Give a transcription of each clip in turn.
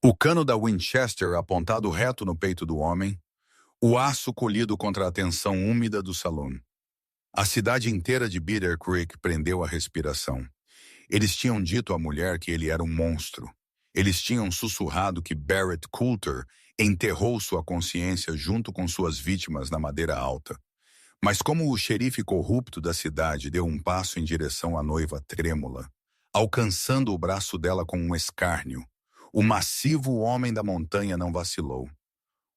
O cano da Winchester apontado reto no peito do homem, o aço colhido contra a tensão úmida do saloon. A cidade inteira de Bitter Creek prendeu a respiração. Eles tinham dito à mulher que ele era um monstro. Eles tinham sussurrado que Barrett Coulter enterrou sua consciência junto com suas vítimas na madeira alta. Mas como o xerife corrupto da cidade deu um passo em direção à noiva trêmula, alcançando o braço dela com um escárnio, o massivo homem da montanha não vacilou.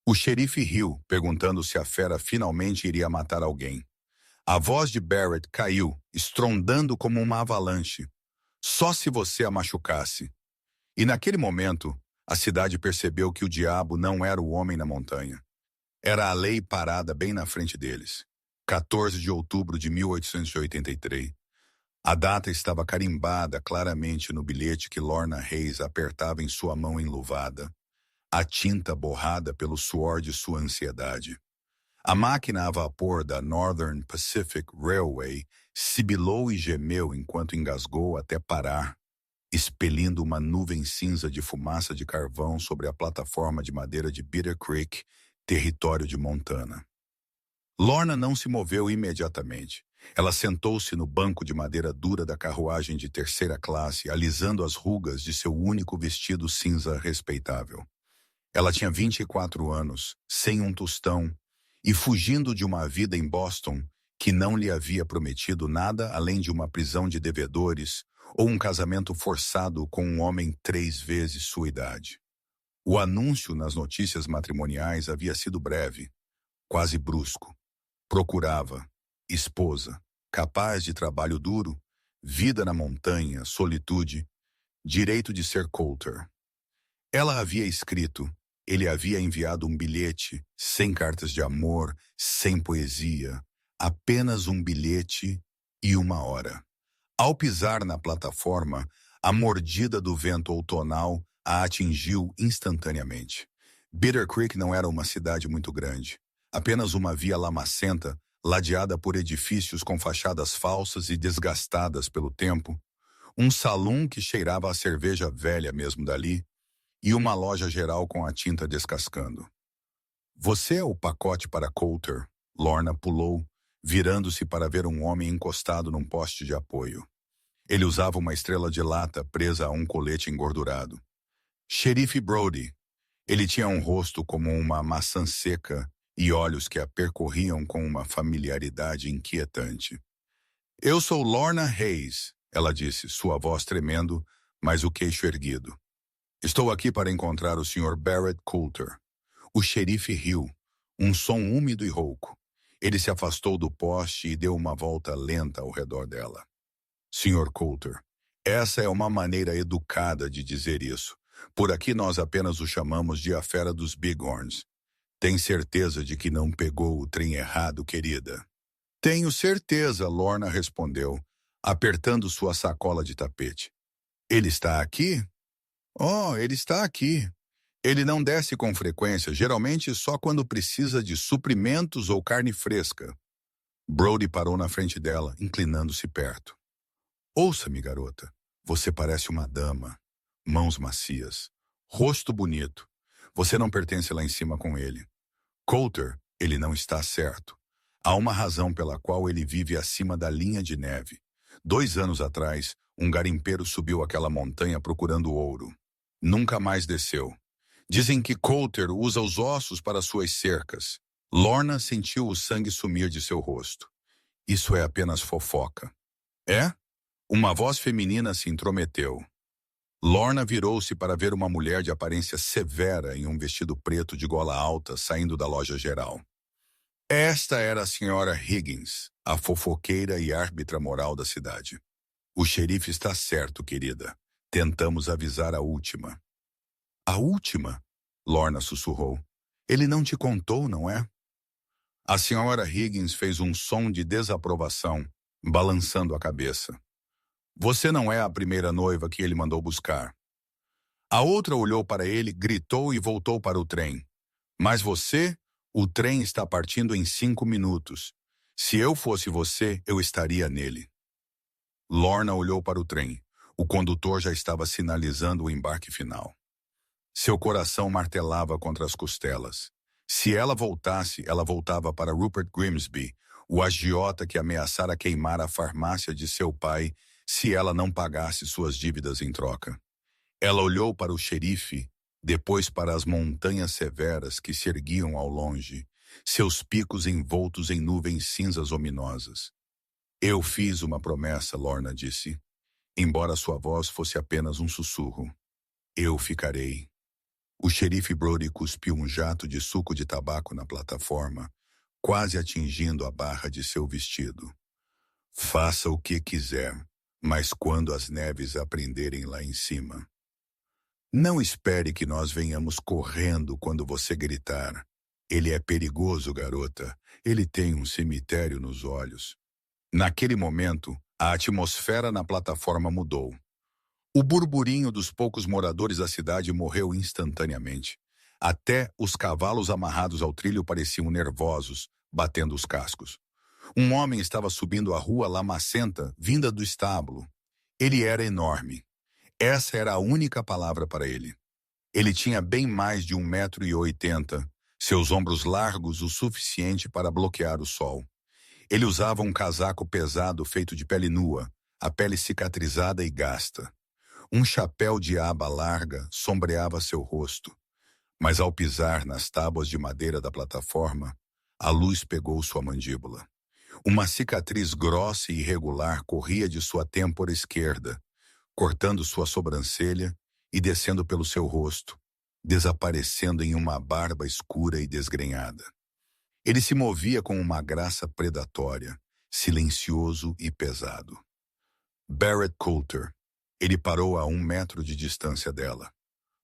O xerife riu, perguntando se a fera finalmente iria matar alguém. A voz de Barrett caiu, estrondando como uma avalanche. Só se você a machucasse. E naquele momento, a cidade percebeu que o diabo não era o homem na montanha. Era a lei parada bem na frente deles. 14 de outubro de 1883. A data estava carimbada claramente no bilhete que Lorna Hayes apertava em sua mão enluvada, a tinta borrada pelo suor de sua ansiedade. A máquina a vapor da Northern Pacific Railway sibilou e gemeu enquanto engasgou até parar, expelindo uma nuvem cinza de fumaça de carvão sobre a plataforma de madeira de Bitter Creek, território de Montana. Lorna não se moveu imediatamente. Ela sentou-se no banco de madeira dura da carruagem de terceira classe, alisando as rugas de seu único vestido cinza respeitável. Ela tinha 24 anos, sem um tostão, e fugindo de uma vida em Boston que não lhe havia prometido nada além de uma prisão de devedores ou um casamento forçado com um homem 3 vezes sua idade. O anúncio nas notícias matrimoniais havia sido breve, quase brusco. Procurava esposa, capaz de trabalho duro, vida na montanha, solitude, direito de ser Coulter. Ela havia escrito, ele havia enviado um bilhete, sem cartas de amor, sem poesia, apenas um bilhete e uma hora. Ao pisar na plataforma, a mordida do vento outonal a atingiu instantaneamente. Bitter Creek não era uma cidade muito grande, apenas uma via lamacenta, ladeada por edifícios com fachadas falsas e desgastadas pelo tempo, um salão que cheirava a cerveja velha mesmo dali, e uma loja geral com a tinta descascando. Você é o pacote para Coulter, Lorna pulou, virando-se para ver um homem encostado num poste de apoio. Ele usava uma estrela de lata presa a um colete engordurado. Xerife Brody. Ele tinha um rosto como uma maçã seca e olhos que a percorriam com uma familiaridade inquietante. Eu sou Lorna Hayes, ela disse, sua voz tremendo, mas o queixo erguido. Estou aqui para encontrar o Sr. Barrett Coulter. O xerife riu, um som úmido e rouco. Ele se afastou do poste e deu uma volta lenta ao redor dela. Sr. Coulter, essa é uma maneira educada de dizer isso. Por aqui nós apenas o chamamos de a fera dos Bighorns. Tem certeza de que não pegou o trem errado, querida? Tenho certeza, Lorna respondeu, apertando sua sacola de tapete. Ele está aqui? Oh, ele está aqui. Ele não desce com frequência, geralmente só quando precisa de suprimentos ou carne fresca. Brody parou na frente dela, inclinando-se perto. Ouça-me, garota. Você parece uma dama. Mãos macias. Rosto bonito. Você não pertence lá em cima com ele. Coulter, ele não está certo. Há uma razão pela qual ele vive acima da linha de neve. 2 anos atrás, um garimpeiro subiu aquela montanha procurando ouro. Nunca mais desceu. Dizem que Coulter usa os ossos para suas cercas. Lorna sentiu o sangue sumir de seu rosto. Isso é apenas fofoca. É? Uma voz feminina se intrometeu. Lorna virou-se para ver uma mulher de aparência severa em um vestido preto de gola alta saindo da loja geral. Esta era a senhora Higgins, a fofoqueira e árbitra moral da cidade. O xerife está certo, querida. Tentamos avisar a última. A última? Lorna sussurrou. Ele não te contou, não é? A senhora Higgins fez um som de desaprovação, balançando a cabeça. Você não é a primeira noiva que ele mandou buscar. A outra olhou para ele, gritou e voltou para o trem. Mas você, o trem está partindo em 5 minutos. Se eu fosse você, eu estaria nele. Lorna olhou para o trem. O condutor já estava sinalizando o embarque final. Seu coração martelava contra as costelas. Se ela voltasse, ela voltava para Rupert Grimsby, o agiota que ameaçara queimar a farmácia de seu pai se ela não pagasse suas dívidas em troca. Ela olhou para o xerife, depois para as montanhas severas que se erguiam ao longe, seus picos envoltos em nuvens cinzas ominosas. Eu fiz uma promessa, Lorna disse, embora sua voz fosse apenas um sussurro. Eu ficarei. O xerife Brody cuspiu um jato de suco de tabaco na plataforma, quase atingindo a barra de seu vestido. Faça o que quiser, mas quando as neves aprenderem lá em cima. Não espere que nós venhamos correndo quando você gritar. Ele é perigoso, garota. Ele tem um cemitério nos olhos. Naquele momento, a atmosfera na plataforma mudou. O burburinho dos poucos moradores da cidade morreu instantaneamente. Até os cavalos amarrados ao trilho pareciam nervosos, batendo os cascos. Um homem estava subindo a rua lamacenta, vinda do estábulo. Ele era enorme. Essa era a única palavra para ele. Ele tinha bem mais de 1,80 m, seus ombros largos o suficiente para bloquear o sol. Ele usava um casaco pesado feito de pele nua, a pele cicatrizada e gasta. Um chapéu de aba larga sombreava seu rosto, mas ao pisar nas tábuas de madeira da plataforma, a luz pegou sua mandíbula. Uma cicatriz grossa e irregular corria de sua têmpora esquerda, cortando sua sobrancelha e descendo pelo seu rosto, desaparecendo em uma barba escura e desgrenhada. Ele se movia com uma graça predatória, silencioso e pesado. Barrett Coulter. Ele parou a 1 metro de distância dela.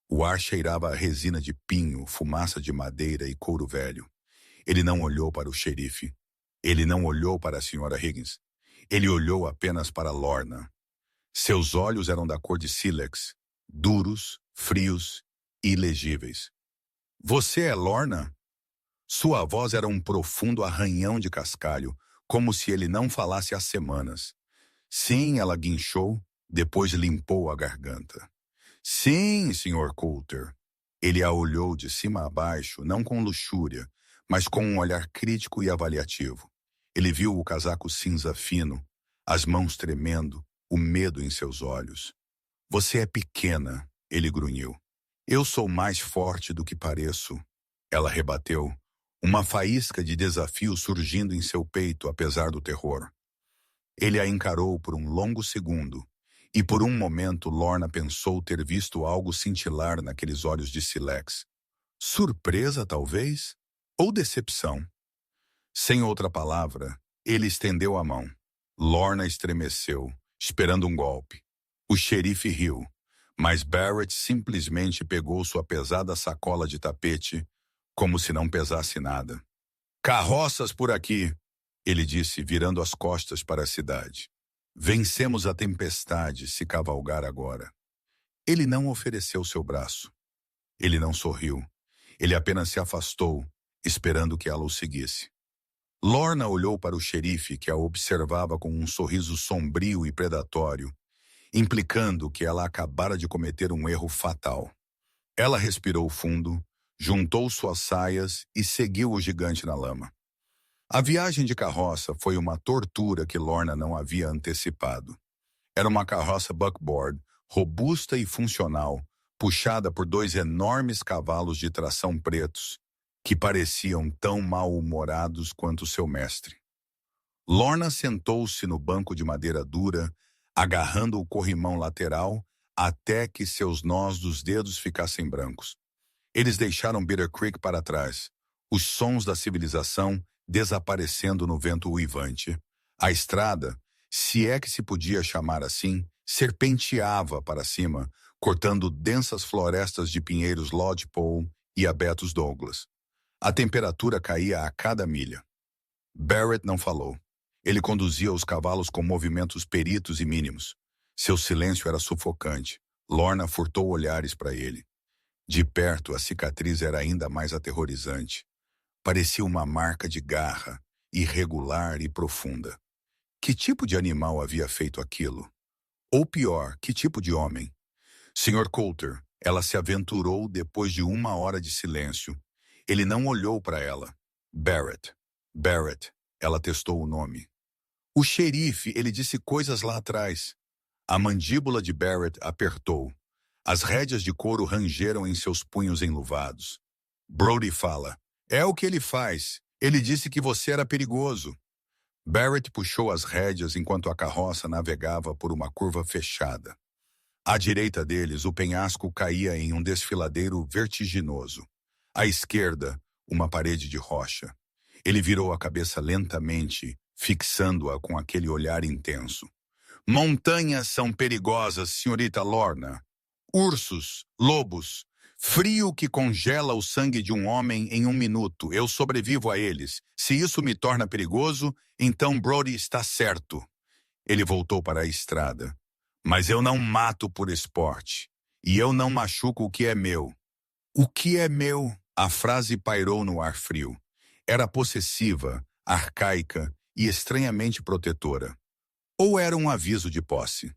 O ar cheirava a resina de pinho, fumaça de madeira e couro velho. Ele não olhou para o xerife. Ele não olhou para a senhora Higgins. Ele olhou apenas para Lorna. Seus olhos eram da cor de sílex, duros, frios e ilegíveis. Você é Lorna? Sua voz era um profundo arranhão de cascalho, como se ele não falasse há semanas. Sim, ela guinchou, depois limpou a garganta. Sim, Sr. Coulter. Ele a olhou de cima a baixo, não com luxúria, mas com um olhar crítico e avaliativo. Ele viu o casaco cinza fino, as mãos tremendo, o medo em seus olhos. Você é pequena, ele grunhiu. Eu sou mais forte do que pareço, ela rebateu, uma faísca de desafio surgindo em seu peito apesar do terror. Ele a encarou por um longo segundo, e por um momento Lorna pensou ter visto algo cintilar naqueles olhos de sílex. Surpresa, talvez? Ou decepção? Sem outra palavra, ele estendeu a mão. Lorna estremeceu, esperando um golpe. O xerife riu, mas Barrett simplesmente pegou sua pesada sacola de tapete, como se não pesasse nada. Carroças por aqui, ele disse, virando as costas para a cidade. Vencemos a tempestade se cavalgar agora. Ele não ofereceu seu braço. Ele não sorriu. Ele apenas se afastou, esperando que ela o seguisse. Lorna olhou para o xerife, que a observava com um sorriso sombrio e predatório, implicando que ela acabara de cometer um erro fatal. Ela respirou fundo, juntou suas saias e seguiu o gigante na lama. A viagem de carroça foi uma tortura que Lorna não havia antecipado. Era uma carroça buckboard, robusta e funcional, puxada por 2 enormes cavalos de tração pretos, que pareciam tão mal-humorados quanto seu mestre. Lorna sentou-se no banco de madeira dura, agarrando o corrimão lateral até que seus nós dos dedos ficassem brancos. Eles deixaram Bitter Creek para trás, os sons da civilização desaparecendo no vento uivante. A estrada, se é que se podia chamar assim, serpenteava para cima, cortando densas florestas de pinheiros lodgepole e abetos Douglas. A temperatura caía a cada milha. Barrett não falou. Ele conduzia os cavalos com movimentos peritos e mínimos. Seu silêncio era sufocante. Lorna furtou olhares para ele. De perto, a cicatriz era ainda mais aterrorizante. Parecia uma marca de garra, irregular e profunda. Que tipo de animal havia feito aquilo? Ou pior, que tipo de homem? Sr. Coulter, Ela se aventurou depois de 1 hora de silêncio. Ele não olhou para ela. Barrett. Barrett. Ela testou o nome. O xerife, ele disse coisas lá atrás. A mandíbula de Barrett apertou. As rédeas de couro rangeram em seus punhos enluvados. Brody fala. É o que ele faz. Ele disse que você era perigoso. Barrett puxou as rédeas enquanto a carroça navegava por uma curva fechada. À direita deles, o penhasco caía em um desfiladeiro vertiginoso. À esquerda, uma parede de rocha. Ele virou a cabeça lentamente, fixando-a com aquele olhar intenso. Montanhas são perigosas, senhorita Lorna. Ursos, lobos, frio que congela o sangue de um homem em 1 minuto. Eu sobrevivo a eles. Se isso me torna perigoso, então Brody está certo. Ele voltou para a estrada. Mas eu não mato por esporte. E eu não machuco o que é meu. O que é meu? A frase pairou no ar frio. Era possessiva, arcaica e estranhamente protetora. Ou era um aviso de posse?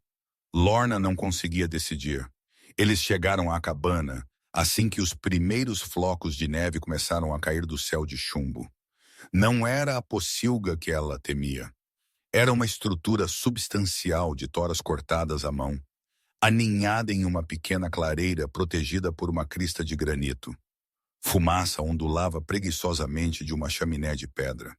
Lorna não conseguia decidir. Eles chegaram à cabana assim que os primeiros flocos de neve começaram a cair do céu de chumbo. Não era a pocilga que ela temia. Era uma estrutura substancial de toras cortadas à mão, aninhada em uma pequena clareira protegida por uma crista de granito. Fumaça ondulava preguiçosamente de uma chaminé de pedra.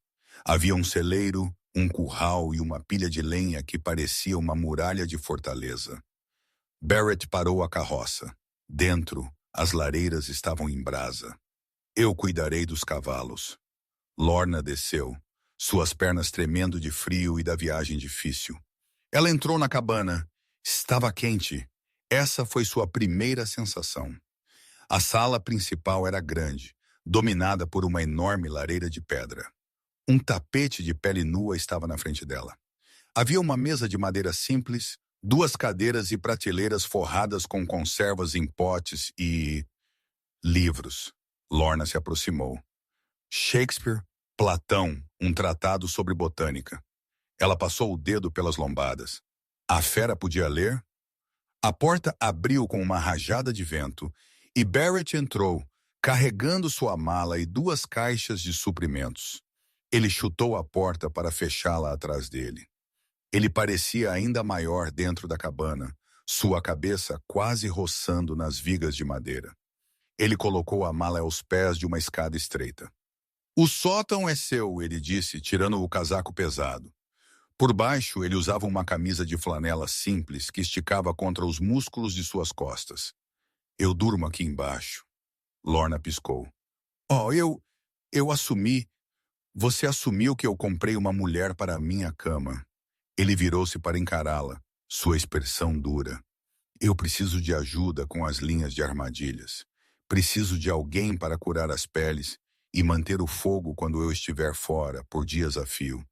Havia um celeiro, um curral e uma pilha de lenha que parecia uma muralha de fortaleza. Barrett parou a carroça. Dentro, as lareiras estavam em brasa. Eu cuidarei dos cavalos. Lorna desceu, suas pernas tremendo de frio e da viagem difícil. Ela entrou na cabana. Estava quente. Essa foi sua primeira sensação. A sala principal era grande, dominada por uma enorme lareira de pedra. Um tapete de pele nua estava na frente dela. Havia uma mesa de madeira simples, 2 cadeiras e prateleiras forradas com conservas em potes e... livros. Lorna se aproximou. Shakespeare, Platão, um tratado sobre botânica. Ela passou o dedo pelas lombadas. A fera podia ler? A porta abriu com uma rajada de vento e Barrett entrou, carregando sua mala e 2 caixas de suprimentos. Ele chutou a porta para fechá-la atrás dele. Ele parecia ainda maior dentro da cabana, sua cabeça quase roçando nas vigas de madeira. Ele colocou a mala aos pés de uma escada estreita. O sótão é seu, ele disse, tirando o casaco pesado. Por baixo, ele usava uma camisa de flanela simples que esticava contra os músculos de suas costas. Eu durmo aqui embaixo. Lorna piscou. Oh, eu assumi. Você assumiu que eu comprei uma mulher para a minha cama. Ele virou-se para encará-la, sua expressão dura. Eu preciso de ajuda com as linhas de armadilhas. Preciso de alguém para curar as peles e manter o fogo quando eu estiver fora, por dias a fio.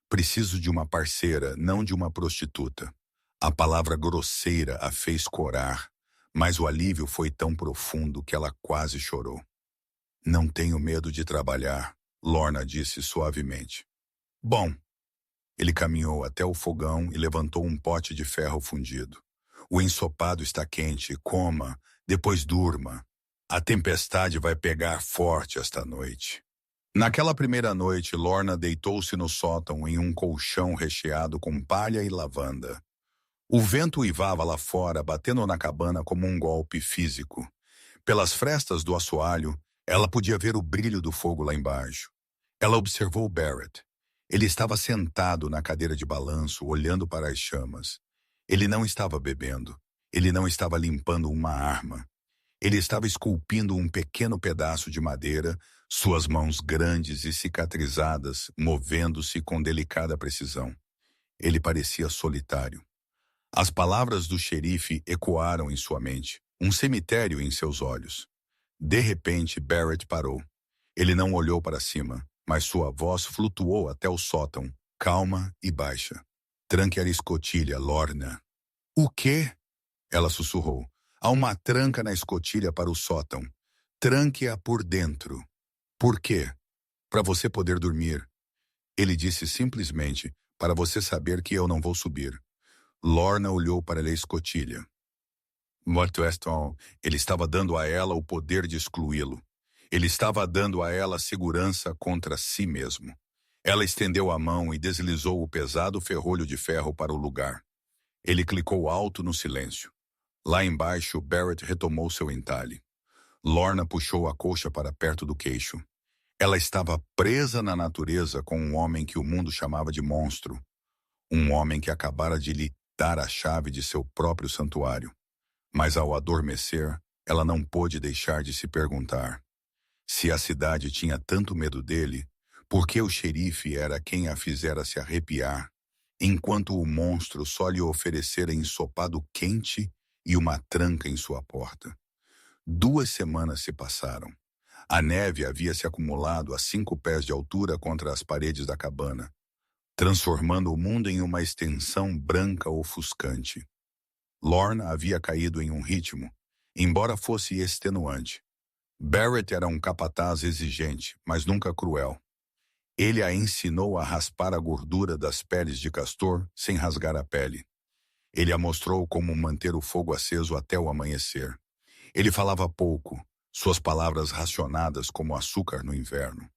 Preciso de uma parceira, não de uma prostituta. A palavra grosseira a fez corar, mas o alívio foi tão profundo que ela quase chorou. Não tenho medo de trabalhar, Lorna disse suavemente. Bom. Ele caminhou até o fogão e levantou um pote de ferro fundido. O ensopado está quente, coma, depois durma. A tempestade vai pegar forte esta noite. Naquela primeira noite, Lorna deitou-se no sótão em um colchão recheado com palha e lavanda. O vento uivava lá fora, batendo na cabana como um golpe físico. Pelas frestas do assoalho, ela podia ver o brilho do fogo lá embaixo. Ela observou Barrett. Ele estava sentado na cadeira de balanço, olhando para as chamas. Ele não estava bebendo. Ele não estava limpando uma arma. Ele estava esculpindo um pequeno pedaço de madeira, suas mãos grandes e cicatrizadas, movendo-se com delicada precisão. Ele parecia solitário. As palavras do xerife ecoaram em sua mente, um cemitério em seus olhos. De repente, Barrett parou. Ele não olhou para cima, mas sua voz flutuou até o sótão, calma e baixa. Tranque a escotilha, Lorna. O quê? Ela sussurrou. Há uma tranca na escotilha para o sótão. Tranque-a por dentro. Por quê? Para você poder dormir. Ele disse simplesmente, para você saber que eu não vou subir. Lorna olhou para a escotilha. Weston, ele estava dando a ela o poder de excluí-lo. Ele estava dando a ela segurança contra si mesmo. Ela estendeu a mão e deslizou o pesado ferrolho de ferro para o lugar. Ele clicou alto no silêncio. Lá embaixo, Barrett retomou seu entalhe. Lorna puxou a colcha para perto do queixo. Ela estava presa na natureza com um homem que o mundo chamava de monstro. Um homem que acabara de lhe dar a chave de seu próprio santuário. Mas ao adormecer, ela não pôde deixar de se perguntar: se a cidade tinha tanto medo dele, por que o xerife era quem a fizera se arrepiar, enquanto o monstro só lhe oferecera ensopado quente e uma tranca em sua porta? 2 semanas se passaram. A neve havia se acumulado a 5 pés de altura contra as paredes da cabana, transformando o mundo em uma extensão branca ofuscante. Lorna havia caído em um ritmo, embora fosse extenuante. Barrett era um capataz exigente, mas nunca cruel. Ele a ensinou a raspar a gordura das peles de castor sem rasgar a pele. Ele a mostrou como manter o fogo aceso até o amanhecer. Ele falava pouco, suas palavras racionadas como açúcar no inverno.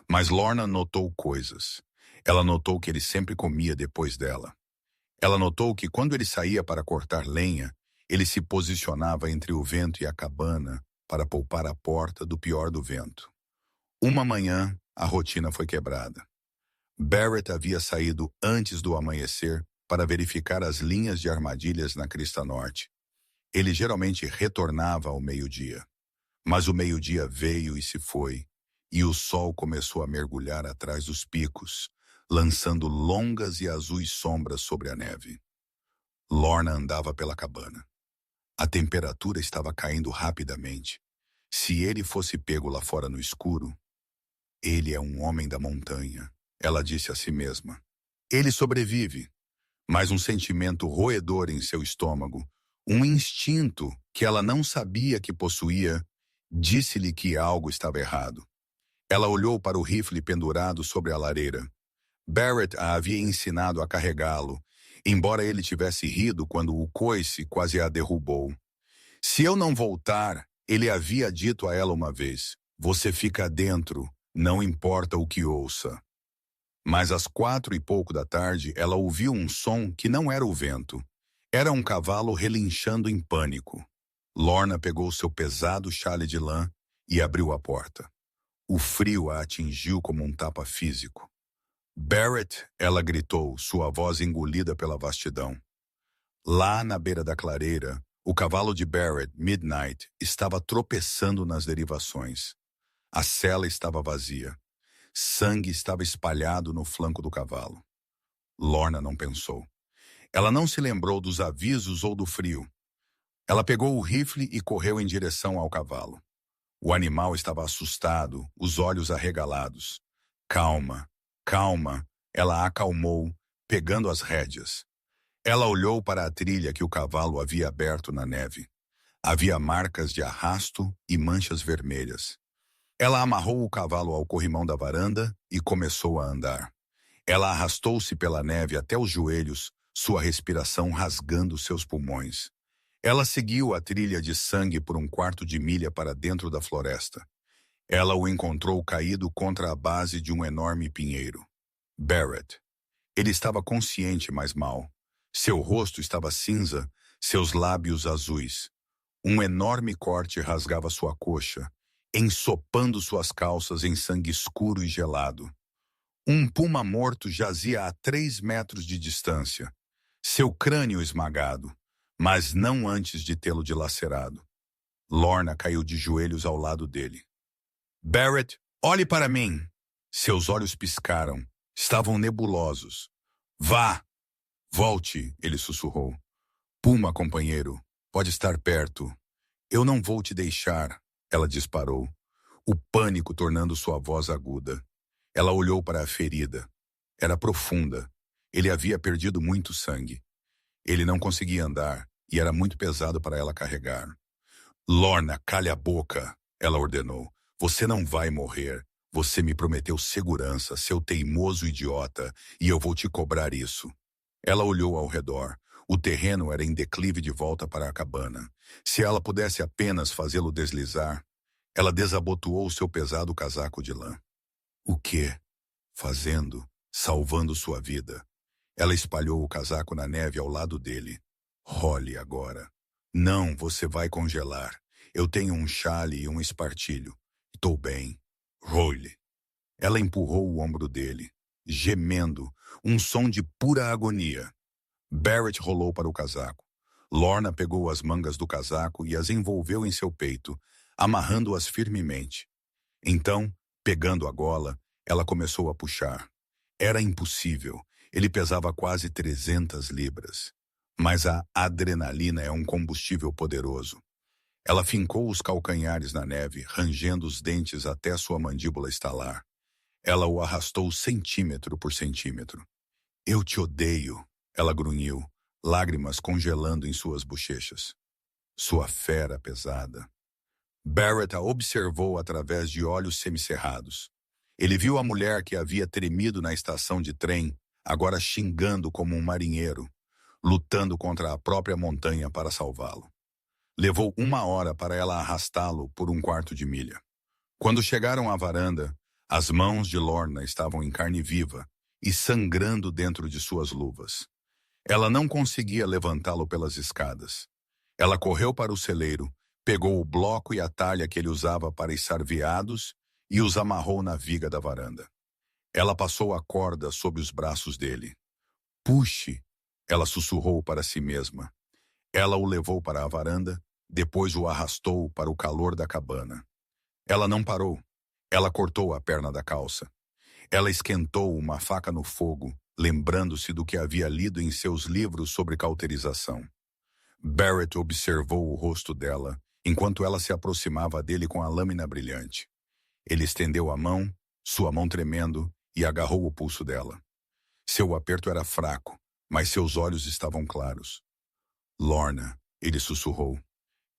Mas Lorna notou coisas. Ela notou que ele sempre comia depois dela. Ela notou que quando ele saía para cortar lenha, ele se posicionava entre o vento e a cabana para poupar a porta do pior do vento. Uma manhã, a rotina foi quebrada. Barrett havia saído antes do amanhecer para verificar as linhas de armadilhas na crista norte. Ele geralmente retornava ao meio-dia. Mas o meio-dia veio e se foi, e o sol começou a mergulhar atrás dos picos, lançando longas e azuis sombras sobre a neve. Lorna andava pela cabana. A temperatura estava caindo rapidamente. Se ele fosse pego lá fora no escuro... Ele é um homem da montanha, ela disse a si mesma. Ele sobrevive, mas um sentimento roedor em seu estômago, um instinto que ela não sabia que possuía, disse-lhe que algo estava errado. Ela olhou para o rifle pendurado sobre a lareira. Barrett a havia ensinado a carregá-lo, embora ele tivesse rido quando o coice quase a derrubou. Se eu não voltar, ele havia dito a ela uma vez, você fica dentro, não importa o que ouça. Mas às 4 e pouco da tarde, ela ouviu um som que não era o vento. Era um cavalo relinchando em pânico. Lorna pegou seu pesado chale de lã e abriu a porta. O frio a atingiu como um tapa físico. Barrett, ela gritou, sua voz engolida pela vastidão. Lá na beira da clareira, o cavalo de Barrett, Midnight, estava tropeçando nas derivações. A sela estava vazia. Sangue estava espalhado no flanco do cavalo. Lorna não pensou. Ela não se lembrou dos avisos ou do frio. Ela pegou o rifle e correu em direção ao cavalo. O animal estava assustado, os olhos arregalados. Calma, calma, ela acalmou, pegando as rédeas. Ela olhou para a trilha que o cavalo havia aberto na neve. Havia marcas de arrasto e manchas vermelhas. Ela amarrou o cavalo ao corrimão da varanda e começou a andar. Ela arrastou-se pela neve até os joelhos, sua respiração rasgando seus pulmões. Ela seguiu a trilha de sangue por 1/4 de milha para dentro da floresta. Ela o encontrou caído contra a base de um enorme pinheiro. Barrett. Ele estava consciente, mas mal. Seu rosto estava cinza, seus lábios azuis. Um enorme corte rasgava sua coxa, ensopando suas calças em sangue escuro e gelado. Um puma morto jazia a 3 metros de distância, seu crânio esmagado, mas não antes de tê-lo dilacerado. Lorna caiu de joelhos ao lado dele. Barrett, olhe para mim! Seus olhos piscaram, estavam nebulosos. Vá! Volte, ele sussurrou. Puma, companheiro, pode estar perto. Eu não vou te deixar. Ela disparou, o pânico tornando sua voz aguda. Ela olhou para a ferida. Era profunda. Ele havia perdido muito sangue. Ele não conseguia andar e era muito pesado para ela carregar. Lorna, cale a boca, ela ordenou. Você não vai morrer. Você me prometeu segurança, seu teimoso idiota, e eu vou te cobrar isso. Ela olhou ao redor. O terreno era em declive de volta para a cabana. Se ela pudesse apenas fazê-lo deslizar, ela desabotoou seu pesado casaco de lã. O quê? Fazendo, salvando sua vida. Ela espalhou o casaco na neve ao lado dele. Role agora. Não, você vai congelar. Eu tenho um chale e um espartilho. Estou bem. Role. Ela empurrou o ombro dele, gemendo, um som de pura agonia. Barrett rolou para o casaco. Lorna pegou as mangas do casaco e as envolveu em seu peito, amarrando-as firmemente. Então, pegando a gola, ela começou a puxar. Era impossível. Ele pesava quase 300 libras. Mas a adrenalina é um combustível poderoso. Ela fincou os calcanhares na neve, rangendo os dentes até sua mandíbula estalar. Ela o arrastou centímetro por centímetro. Eu te odeio, ela grunhiu, lágrimas congelando em suas bochechas. Sua fera pesada. Barrett a observou através de olhos semicerrados. Ele viu a mulher que havia tremido na estação de trem, agora xingando como um marinheiro, lutando contra a própria montanha para salvá-lo. Levou 1 hora para ela arrastá-lo por 1/4 de milha. Quando chegaram à varanda, as mãos de Lorna estavam em carne viva e sangrando dentro de suas luvas. Ela não conseguia levantá-lo pelas escadas. Ela correu para o celeiro, pegou o bloco e a talha que ele usava para içar veados e os amarrou na viga da varanda. Ela passou a corda sob os braços dele. Puxe, ela sussurrou para si mesma. Ela o levou para a varanda, depois o arrastou para o calor da cabana. Ela não parou. Ela cortou a perna da calça. Ela esquentou uma faca no fogo, lembrando-se do que havia lido em seus livros sobre cauterização. Barrett observou o rosto dela, enquanto ela se aproximava dele com a lâmina brilhante. Ele estendeu a mão, sua mão tremendo, e agarrou o pulso dela. Seu aperto era fraco, mas seus olhos estavam claros. Lorna, ele sussurrou.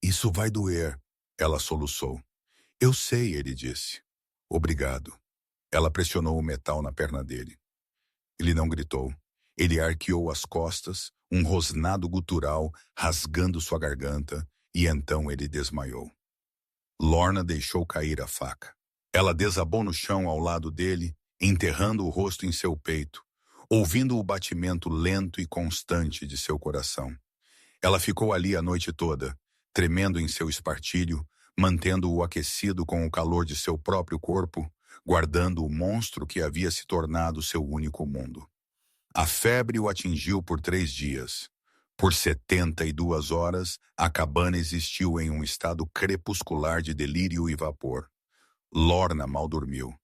Isso vai doer, ela soluçou. Eu sei, ele disse. Obrigado. Ela pressionou o metal na perna dele. Ele não gritou. Ele arqueou as costas, um rosnado gutural rasgando sua garganta, e então ele desmaiou. Lorna deixou cair a faca. Ela desabou no chão ao lado dele, enterrando o rosto em seu peito, ouvindo o batimento lento e constante de seu coração. Ela ficou ali a noite toda, tremendo em seu espartilho, mantendo-o aquecido com o calor de seu próprio corpo, guardando o monstro que havia se tornado seu único mundo. A febre o atingiu por 3 dias. Por 72 horas, a cabana existiu em um estado crepuscular de delírio e vapor. Lorna mal dormiu.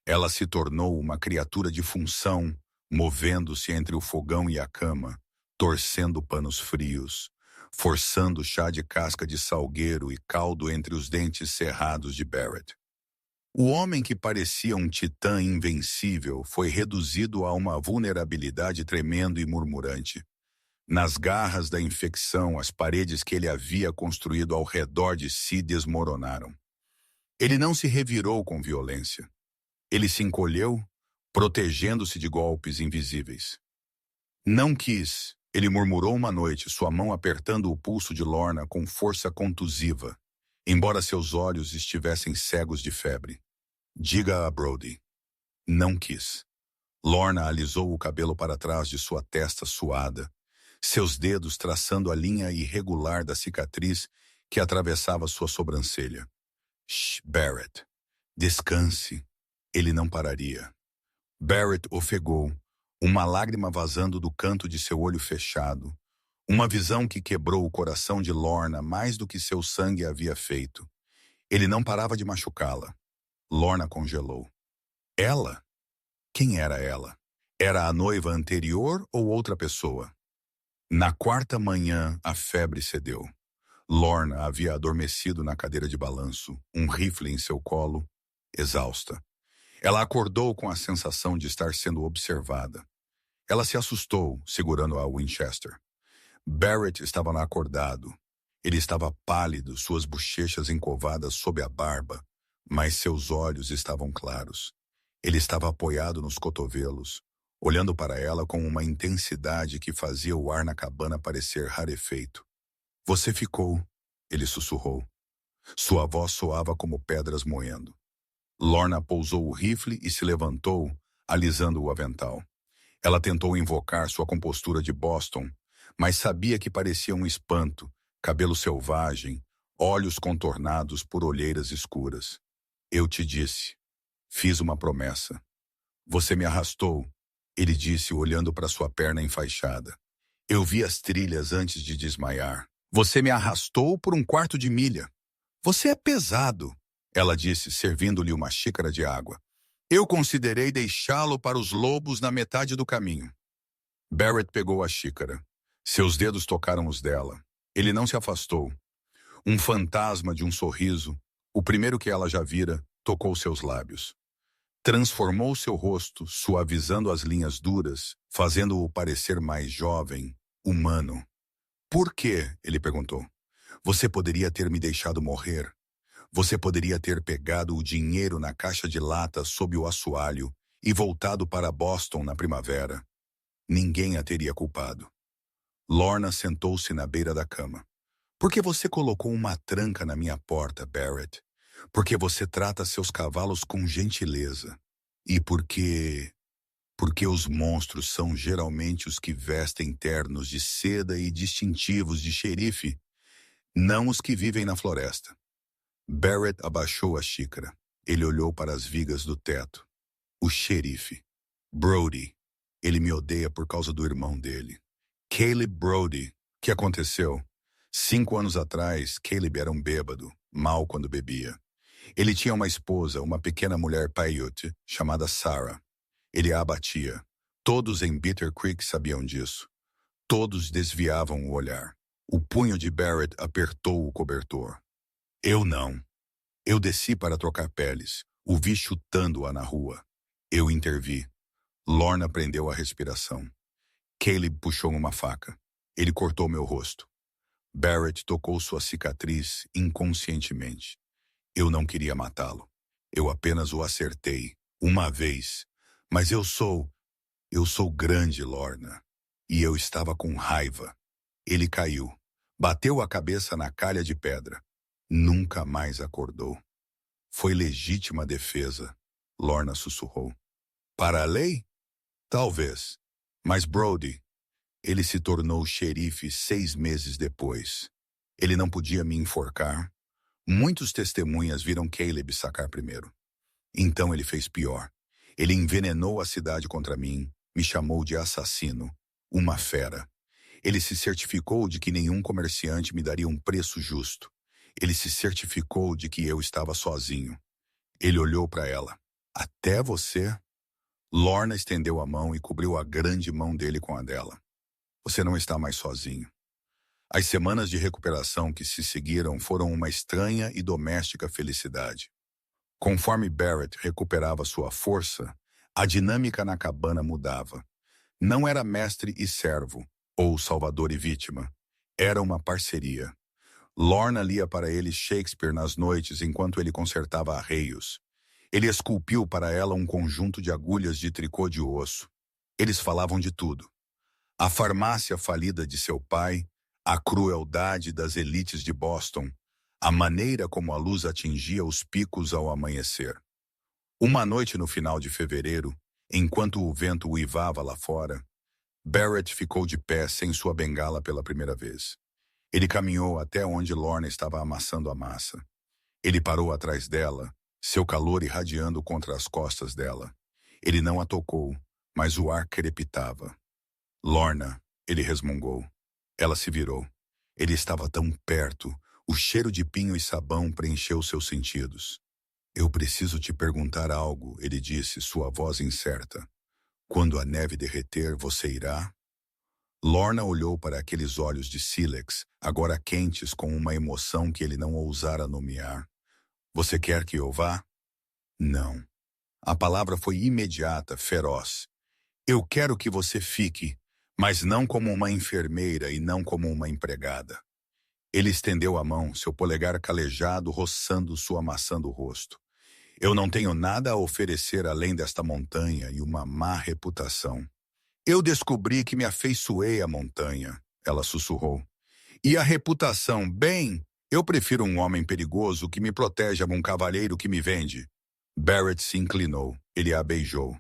Ela se tornou uma criatura de função, movendo-se entre o fogão e a cama, torcendo panos frios, forçando chá de casca de salgueiro e caldo entre os dentes cerrados de Barrett. O homem que parecia um titã invencível foi reduzido a uma vulnerabilidade tremendo e murmurante. Nas garras da infecção, as paredes que ele havia construído ao redor de si desmoronaram. Ele não se revirou com violência. Ele se encolheu, protegendo-se de golpes invisíveis. Não quis, ele murmurou uma noite, sua mão apertando o pulso de Lorna com força contusiva, embora seus olhos estivessem cegos de febre. Diga a Brody. Não quis. Lorna alisou o cabelo para trás de sua testa suada, seus dedos traçando a linha irregular da cicatriz que atravessava sua sobrancelha. Shh, Barrett. Descanse. Ele não pararia. Barrett ofegou, uma lágrima vazando do canto de seu olho fechado, uma visão que quebrou o coração de Lorna mais do que seu sangue havia feito. Ele não parava de machucá-la. Lorna congelou. Ela? Quem era ela? Era a noiva anterior ou outra pessoa? Na 4ª manhã, a febre cedeu. Lorna havia adormecido na cadeira de balanço, um rifle em seu colo, exausta. Ela acordou com a sensação de estar sendo observada. Ela se assustou, segurando a Winchester. Barrett estava lá acordado. Ele estava pálido, suas bochechas encovadas sob a barba, mas seus olhos estavam claros. Ele estava apoiado nos cotovelos, olhando para ela com uma intensidade que fazia o ar na cabana parecer rarefeito. Você ficou, ele sussurrou. Sua voz soava como pedras moendo. Lorna pousou o rifle e se levantou, alisando o avental. Ela tentou invocar sua compostura de Boston, mas sabia que parecia um espanto, cabelo selvagem, olhos contornados por olheiras escuras. Eu te disse. Fiz uma promessa. Você me arrastou, ele disse olhando para sua perna enfaixada. Eu vi as trilhas antes de desmaiar. Você me arrastou por um quarto de milha. Você é pesado, ela disse, servindo-lhe uma xícara de água. Eu considerei deixá-lo para os lobos na metade do caminho. Barrett pegou a xícara. Seus dedos tocaram os dela. Ele não se afastou. Um fantasma de um sorriso, o primeiro que ela já vira, tocou seus lábios. Transformou seu rosto, suavizando as linhas duras, fazendo-o parecer mais jovem, humano. Por quê? Ele perguntou. Você poderia ter me deixado morrer. Você poderia ter pegado o dinheiro na caixa de lata sob o assoalho e voltado para Boston na primavera. Ninguém a teria culpado. Lorna sentou-se na beira da cama. Por que você colocou uma tranca na minha porta, Barrett? Porque você trata seus cavalos com gentileza. E porque os monstros são geralmente os que vestem ternos de seda e distintivos de xerife, não os que vivem na floresta. Barrett abaixou a xícara. Ele olhou para as vigas do teto. O xerife. Brody. Ele me odeia por causa do irmão dele. Caleb Brody. O que aconteceu? 5 anos atrás, Caleb era um bêbado, mau quando bebia. Ele tinha uma esposa, uma pequena mulher Paiute, chamada Sarah. Ele a abatia. Todos em Bitter Creek sabiam disso. Todos desviavam o olhar. O punho de Barrett apertou o cobertor. Eu não. Eu desci para trocar peles. O vi chutando-a na rua. Eu intervi. Lorna prendeu a respiração. Caleb puxou uma faca. Ele cortou meu rosto. Barrett tocou sua cicatriz inconscientemente. Eu não queria matá-lo. Eu apenas o acertei. Uma vez. Mas eu sou grande, Lorna. E eu estava com raiva. Ele caiu. Bateu a cabeça na calha de pedra. Nunca mais acordou. Foi legítima defesa, Lorna sussurrou. Para a lei? Talvez. Mas Brody, ele se tornou xerife 6 meses depois. Ele não podia me enforcar. Muitas testemunhas viram Caleb sacar primeiro. Então ele fez pior. Ele envenenou a cidade contra mim, me chamou de assassino, uma fera. Ele se certificou de que nenhum comerciante me daria um preço justo. Ele se certificou de que eu estava sozinho. Ele olhou para ela. Até você? Lorna estendeu a mão e cobriu a grande mão dele com a dela. Você não está mais sozinho. As semanas de recuperação que se seguiram foram uma estranha e doméstica felicidade. Conforme Barrett recuperava sua força, a dinâmica na cabana mudava. Não era mestre e servo, ou salvador e vítima. Era uma parceria. Lorna lia para ele Shakespeare nas noites enquanto ele consertava arreios. Ele esculpiu para ela um conjunto de agulhas de tricô de osso. Eles falavam de tudo. A farmácia falida de seu pai, a crueldade das elites de Boston, a maneira como a luz atingia os picos ao amanhecer. Uma noite no final de fevereiro, enquanto o vento uivava lá fora, Barrett ficou de pé sem sua bengala pela primeira vez. Ele caminhou até onde Lorna estava amassando a massa. Ele parou atrás dela, seu calor irradiando contra as costas dela. Ele não a tocou, mas o ar crepitava. Lorna, ele resmungou. Ela se virou. Ele estava tão perto, o cheiro de pinho e sabão preencheu seus sentidos. Eu preciso te perguntar algo, ele disse, sua voz incerta. Quando a neve derreter, você irá? Lorna olhou para aqueles olhos de sílex, agora quentes com uma emoção que ele não ousara nomear. Você quer que eu vá? Não. A palavra foi imediata, feroz. Eu quero que você fique, mas não como uma enfermeira e não como uma empregada. Ele estendeu a mão, seu polegar calejado roçando sua maçã do rosto. Eu não tenho nada a oferecer além desta montanha e uma má reputação. Eu descobri que me afeiçoei à montanha, ela sussurrou. E a reputação, bem, eu prefiro um homem perigoso que me protege a um cavalheiro que me vende. Barrett se inclinou. Ele a beijou.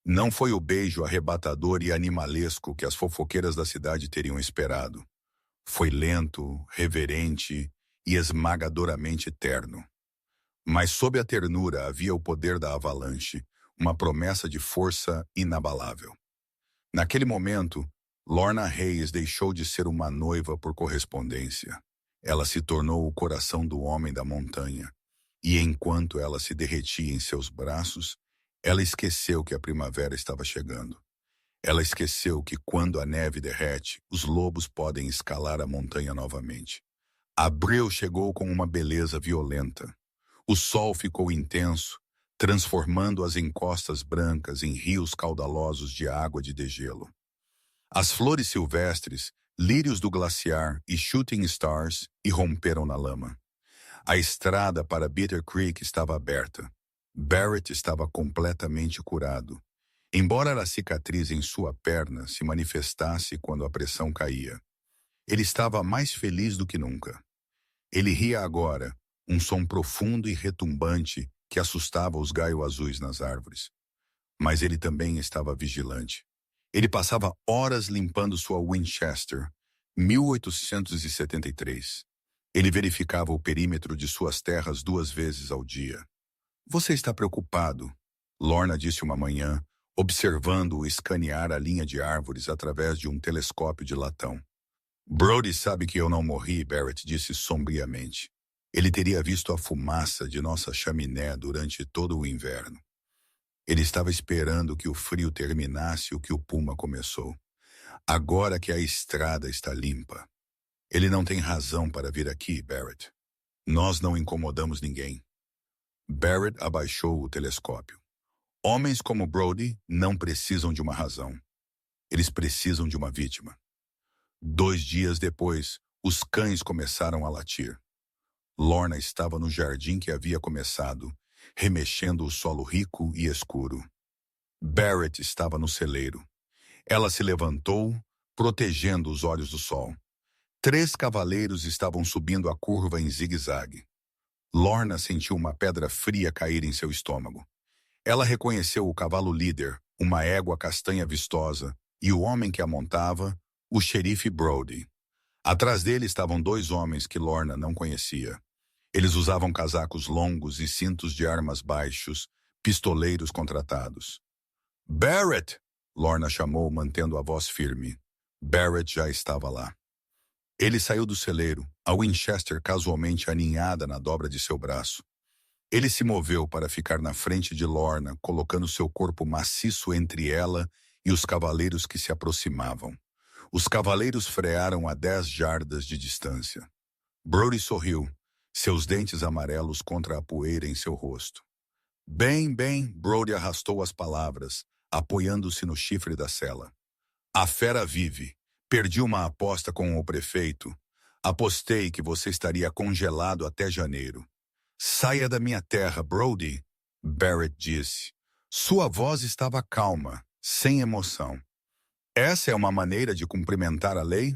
Não foi o beijo arrebatador e animalesco que as fofoqueiras da cidade teriam esperado. Foi lento, reverente e esmagadoramente terno. Mas sob a ternura havia o poder da avalanche, uma promessa de força inabalável. Naquele momento, Lorna Hayes deixou de ser uma noiva por correspondência. Ela se tornou o coração do homem da montanha, e enquanto ela se derretia em seus braços, ela esqueceu que a primavera estava chegando. Ela esqueceu que quando a neve derrete, os lobos podem escalar a montanha novamente. Abril chegou com uma beleza violenta. O sol ficou intenso, transformando as encostas brancas em rios caudalosos de água de degelo. As flores silvestres, lírios do glaciar e shooting stars irromperam na lama. A estrada para Bitter Creek estava aberta. Barrett estava completamente curado, embora a cicatriz em sua perna se manifestasse quando a pressão caía. Ele estava mais feliz do que nunca. Ele ria agora, um som profundo e retumbante que assustava os gaio-azuis nas árvores. Mas ele também estava vigilante. Ele passava horas limpando sua Winchester, 1873. Ele verificava o perímetro de suas terras 2 vezes ao dia. Você está preocupado, Lorna disse uma manhã, observando-o escanear a linha de árvores através de um telescópio de latão. Brody sabe que eu não morri, Barrett disse sombriamente. Ele teria visto a fumaça de nossa chaminé durante todo o inverno. Ele estava esperando que o frio terminasse o que o puma começou. Agora que a estrada está limpa. Ele não tem razão para vir aqui, Barrett. Nós não incomodamos ninguém. Barrett abaixou o telescópio. Homens como Brody não precisam de uma razão. Eles precisam de uma vítima. 2 dias depois, os cães começaram a latir. Lorna estava no jardim que havia começado, remexendo o solo rico e escuro. Barrett estava no celeiro. Ela se levantou, protegendo os olhos do sol. 3 cavaleiros estavam subindo a curva em zigue-zague. Lorna sentiu uma pedra fria cair em seu estômago. Ela reconheceu o cavalo líder, uma égua castanha vistosa, e o homem que a montava, o xerife Brody. Atrás dele estavam 2 homens que Lorna não conhecia. Eles usavam casacos longos e cintos de armas baixos, pistoleiros contratados. Barrett! Lorna chamou, mantendo a voz firme. Barrett já estava lá. Ele saiu do celeiro, a Winchester casualmente aninhada na dobra de seu braço. Ele se moveu para ficar na frente de Lorna, colocando seu corpo maciço entre ela e os cavaleiros que se aproximavam. Os cavaleiros frearam a 10 jardas de distância. Brody sorriu, seus dentes amarelos contra a poeira em seu rosto. Bem, Brody arrastou as palavras, apoiando-se no chifre da sela. A fera vive. Perdi uma aposta com o prefeito. Apostei que você estaria congelado até janeiro. Saia da minha terra, Brody, Barrett disse. Sua voz estava calma, sem emoção. Essa é uma maneira de cumprimentar a lei?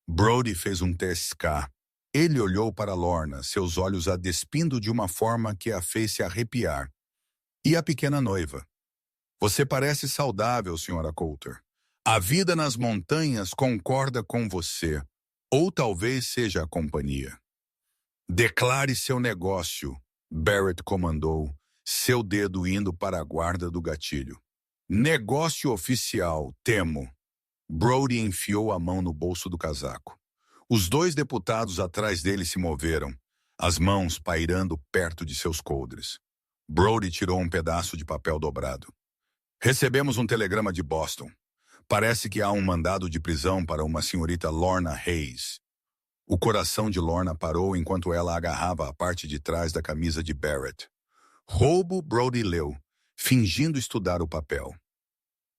Brody fez um TSK. Ele olhou para Lorna, seus olhos a despindo de uma forma que a fez se arrepiar. E a pequena noiva? Você parece saudável, Sra. Coulter. A vida nas montanhas concorda com você, ou talvez seja a companhia. Declare seu negócio, Barrett comandou, seu dedo indo para a guarda do gatilho. Negócio oficial, temo. Brody enfiou a mão no bolso do casaco. Os 2 deputados atrás dele se moveram, as mãos pairando perto de seus coldres. Brody tirou um pedaço de papel dobrado. Recebemos um telegrama de Boston. Parece que há um mandado de prisão para uma senhorita Lorna Hayes. O coração de Lorna parou enquanto ela agarrava a parte de trás da camisa de Barrett. Roubo, Brody leu, fingindo estudar o papel.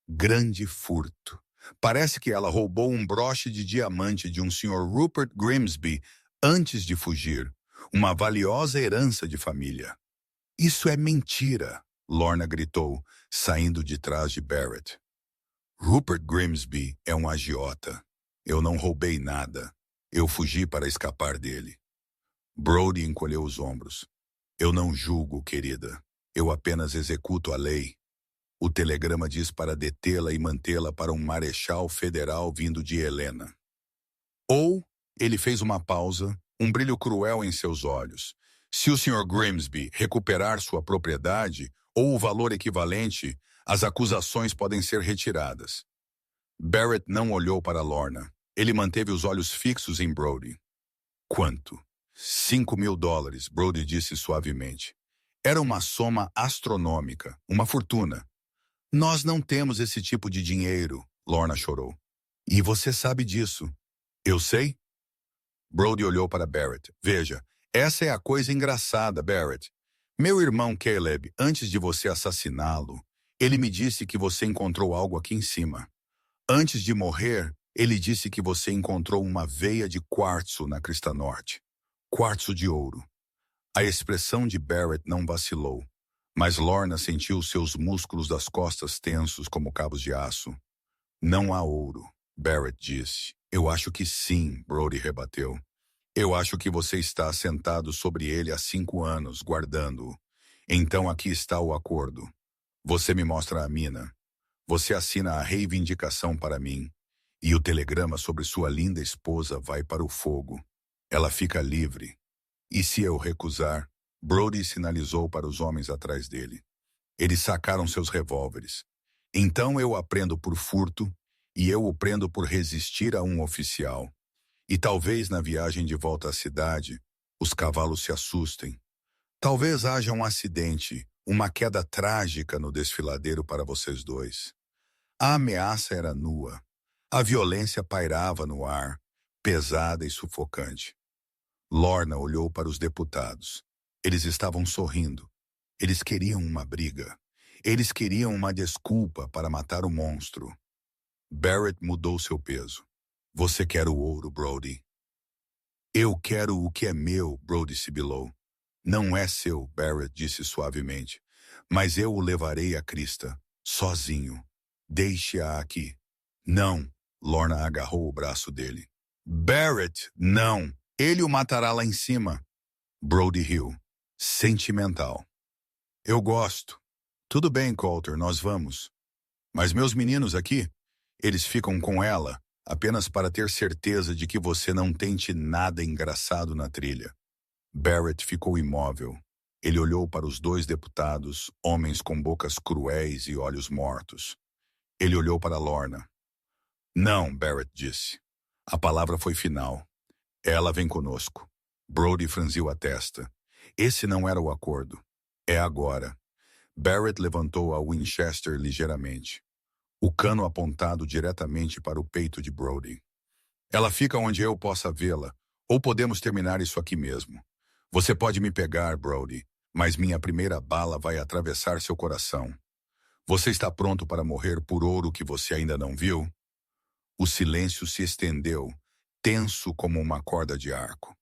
Grande furto. Parece que ela roubou um broche de diamante de um Sr. Rupert Grimsby antes de fugir. Uma valiosa herança de família. Isso é mentira, Lorna gritou, saindo de trás de Barrett. Rupert Grimsby é um agiota. Eu não roubei nada. Eu fugi para escapar dele. Brody encolheu os ombros. Eu não julgo, querida. Eu apenas executo a lei. O telegrama diz para detê-la e mantê-la para um marechal federal vindo de Helena. Ou, ele fez uma pausa, um brilho cruel em seus olhos. Se o Sr. Grimsby recuperar sua propriedade, ou o valor equivalente, as acusações podem ser retiradas. Barrett não olhou para Lorna. Ele manteve os olhos fixos em Brody. Quanto? $5.000, Brody disse suavemente. Era uma soma astronômica, uma fortuna. Nós não temos esse tipo de dinheiro, Lorna chorou. E você sabe disso. Eu sei? Brody olhou para Barrett. Veja, essa é a coisa engraçada, Barrett. Meu irmão Caleb, antes de você assassiná-lo, ele me disse que você encontrou algo aqui em cima. Antes de morrer, ele disse que você encontrou uma veia de quartzo na crista norte. Quartzo de ouro. A expressão de Barrett não vacilou, mas Lorna sentiu seus músculos das costas tensos como cabos de aço. Não há ouro, Barrett disse. Eu acho que sim, Brody rebateu. Eu acho que você está sentado sobre ele há 5 anos, guardando-o. Então aqui está o acordo. Você me mostra a mina. Você assina a reivindicação para mim. E o telegrama sobre sua linda esposa vai para o fogo. Ela fica livre. E se eu recusar? Brody sinalizou para os homens atrás dele. Eles sacaram seus revólveres. Então eu o prendo por furto e eu o prendo por resistir a um oficial. E talvez na viagem de volta à cidade, os cavalos se assustem. Talvez haja um acidente, uma queda trágica no desfiladeiro para vocês dois. A ameaça era nua. A violência pairava no ar, pesada e sufocante. Lorna olhou para os deputados. Eles estavam sorrindo. Eles queriam uma briga. Eles queriam uma desculpa para matar o monstro. Barrett mudou seu peso. Você quer o ouro, Brody? Eu quero o que é meu, Brody sibilou. Não é seu, Barrett disse suavemente. Mas eu o levarei à crista, sozinho. Deixe-a aqui. Não, Lorna agarrou o braço dele. Barrett, não. Ele o matará lá em cima. Brody riu. Sentimental. Eu gosto. Tudo bem, Coulter, nós vamos. Mas meus meninos aqui, eles ficam com ela apenas para ter certeza de que você não tente nada engraçado na trilha. Barrett ficou imóvel. Ele olhou para os 2 deputados, homens com bocas cruéis e olhos mortos. Ele olhou para Lorna. Não, Barrett disse. A palavra foi final. Ela vem conosco. Brody franziu a testa. Esse não era o acordo. É agora. Barrett levantou a Winchester ligeiramente. O cano apontado diretamente para o peito de Brody. Ela fica onde eu possa vê-la, ou podemos terminar isso aqui mesmo. Você pode me pegar, Brody, mas minha primeira bala vai atravessar seu coração. Você está pronto para morrer por ouro que você ainda não viu? O silêncio se estendeu, tenso como uma corda de arco.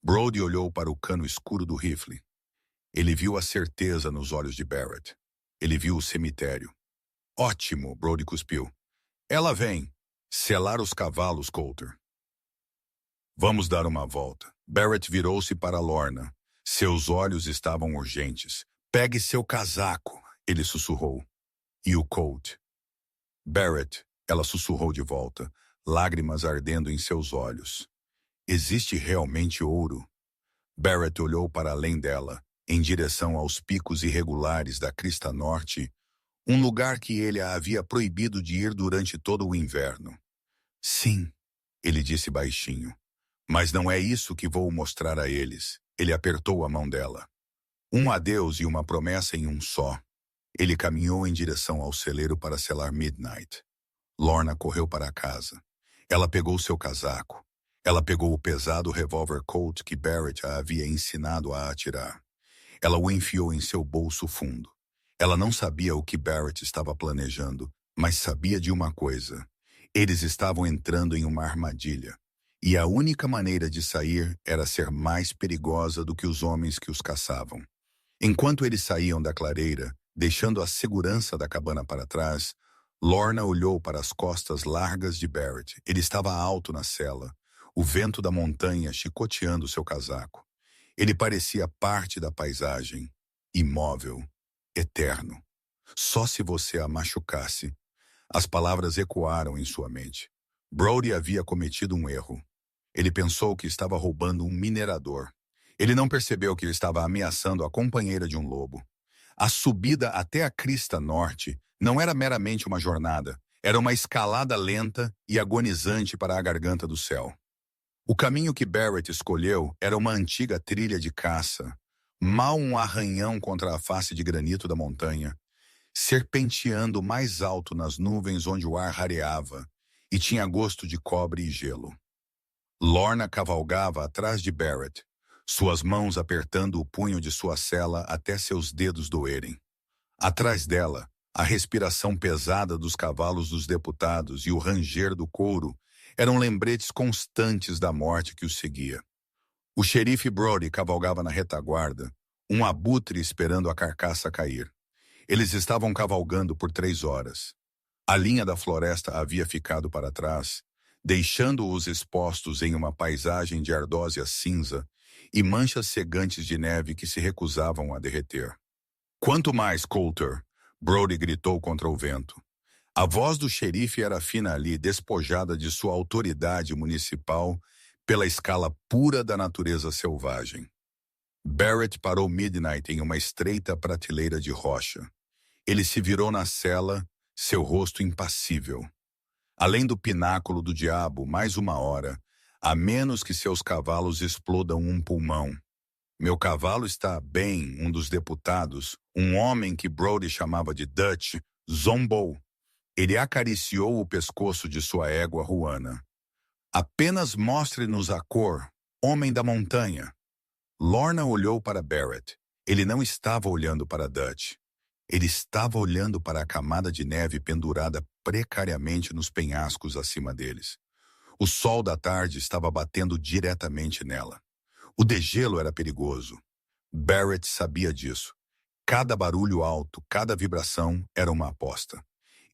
Brody olhou para o cano escuro do rifle. Ele viu a certeza nos olhos de Barrett. Ele viu o cemitério. Ótimo, Brody cuspiu. Ela vem. Selar os cavalos, Coulter. Vamos dar uma volta. Barrett virou-se para Lorna. Seus olhos estavam urgentes. Pegue seu casaco, ele sussurrou. E o Colt? Barrett, ela sussurrou de volta, lágrimas ardendo em seus olhos. Existe realmente ouro? Barrett olhou para além dela, em direção aos picos irregulares da crista norte, um lugar que ele a havia proibido de ir durante todo o inverno. Sim, ele disse baixinho. Mas não é isso que vou mostrar a eles. Ele apertou a mão dela. Um adeus e uma promessa em um só. Ele caminhou em direção ao celeiro para selar Midnight. Lorna correu para a casa. Ela pegou seu casaco. Ela pegou o pesado revólver Colt que Barrett a havia ensinado a atirar. Ela o enfiou em seu bolso fundo. Ela não sabia o que Barrett estava planejando, mas sabia de uma coisa. Eles estavam entrando em uma armadilha. E a única maneira de sair era ser mais perigosa do que os homens que os caçavam. Enquanto eles saíam da clareira, deixando a segurança da cabana para trás, Lorna olhou para as costas largas de Barrett. Ele estava alto na cela, o vento da montanha chicoteando seu casaco. Ele parecia parte da paisagem, imóvel, eterno. Só se você a machucasse. As palavras ecoaram em sua mente. Brody havia cometido um erro. Ele pensou que estava roubando um minerador. Ele não percebeu que ele estava ameaçando a companheira de um lobo. A subida até a crista norte não era meramente uma jornada, era uma escalada lenta e agonizante para a garganta do céu. O caminho que Barrett escolheu era uma antiga trilha de caça, mal um arranhão contra a face de granito da montanha, serpenteando mais alto nas nuvens onde o ar rareava e tinha gosto de cobre e gelo. Lorna cavalgava atrás de Barrett, suas mãos apertando o punho de sua sela até seus dedos doerem. Atrás dela, a respiração pesada dos cavalos dos deputados e o ranger do couro eram lembretes constantes da morte que os seguia. O xerife Brody cavalgava na retaguarda, um abutre esperando a carcaça cair. Eles estavam cavalgando por 3 horas. A linha da floresta havia ficado para trás, deixando-os expostos em uma paisagem de ardósia cinza e manchas cegantes de neve que se recusavam a derreter. "Quanto mais, Coulter!" Brody gritou contra o vento. A voz do xerife era fina ali, despojada de sua autoridade municipal pela escala pura da natureza selvagem. Barrett parou Midnight em uma estreita prateleira de rocha. Ele se virou na cela, seu rosto impassível. "Além do pináculo do diabo, mais 1 hora, a menos que seus cavalos explodam um pulmão. Meu cavalo está bem", um dos deputados, um homem que Brody chamava de Dutch, zombou. Ele acariciou o pescoço de sua égua ruana. "Apenas mostre-nos a cor, homem da montanha." Lorna olhou para Barrett. Ele não estava olhando para Dutch. Ele estava olhando para a camada de neve pendurada precariamente nos penhascos acima deles. O sol da tarde estava batendo diretamente nela. O degelo era perigoso. Barrett sabia disso. Cada barulho alto, cada vibração era uma aposta.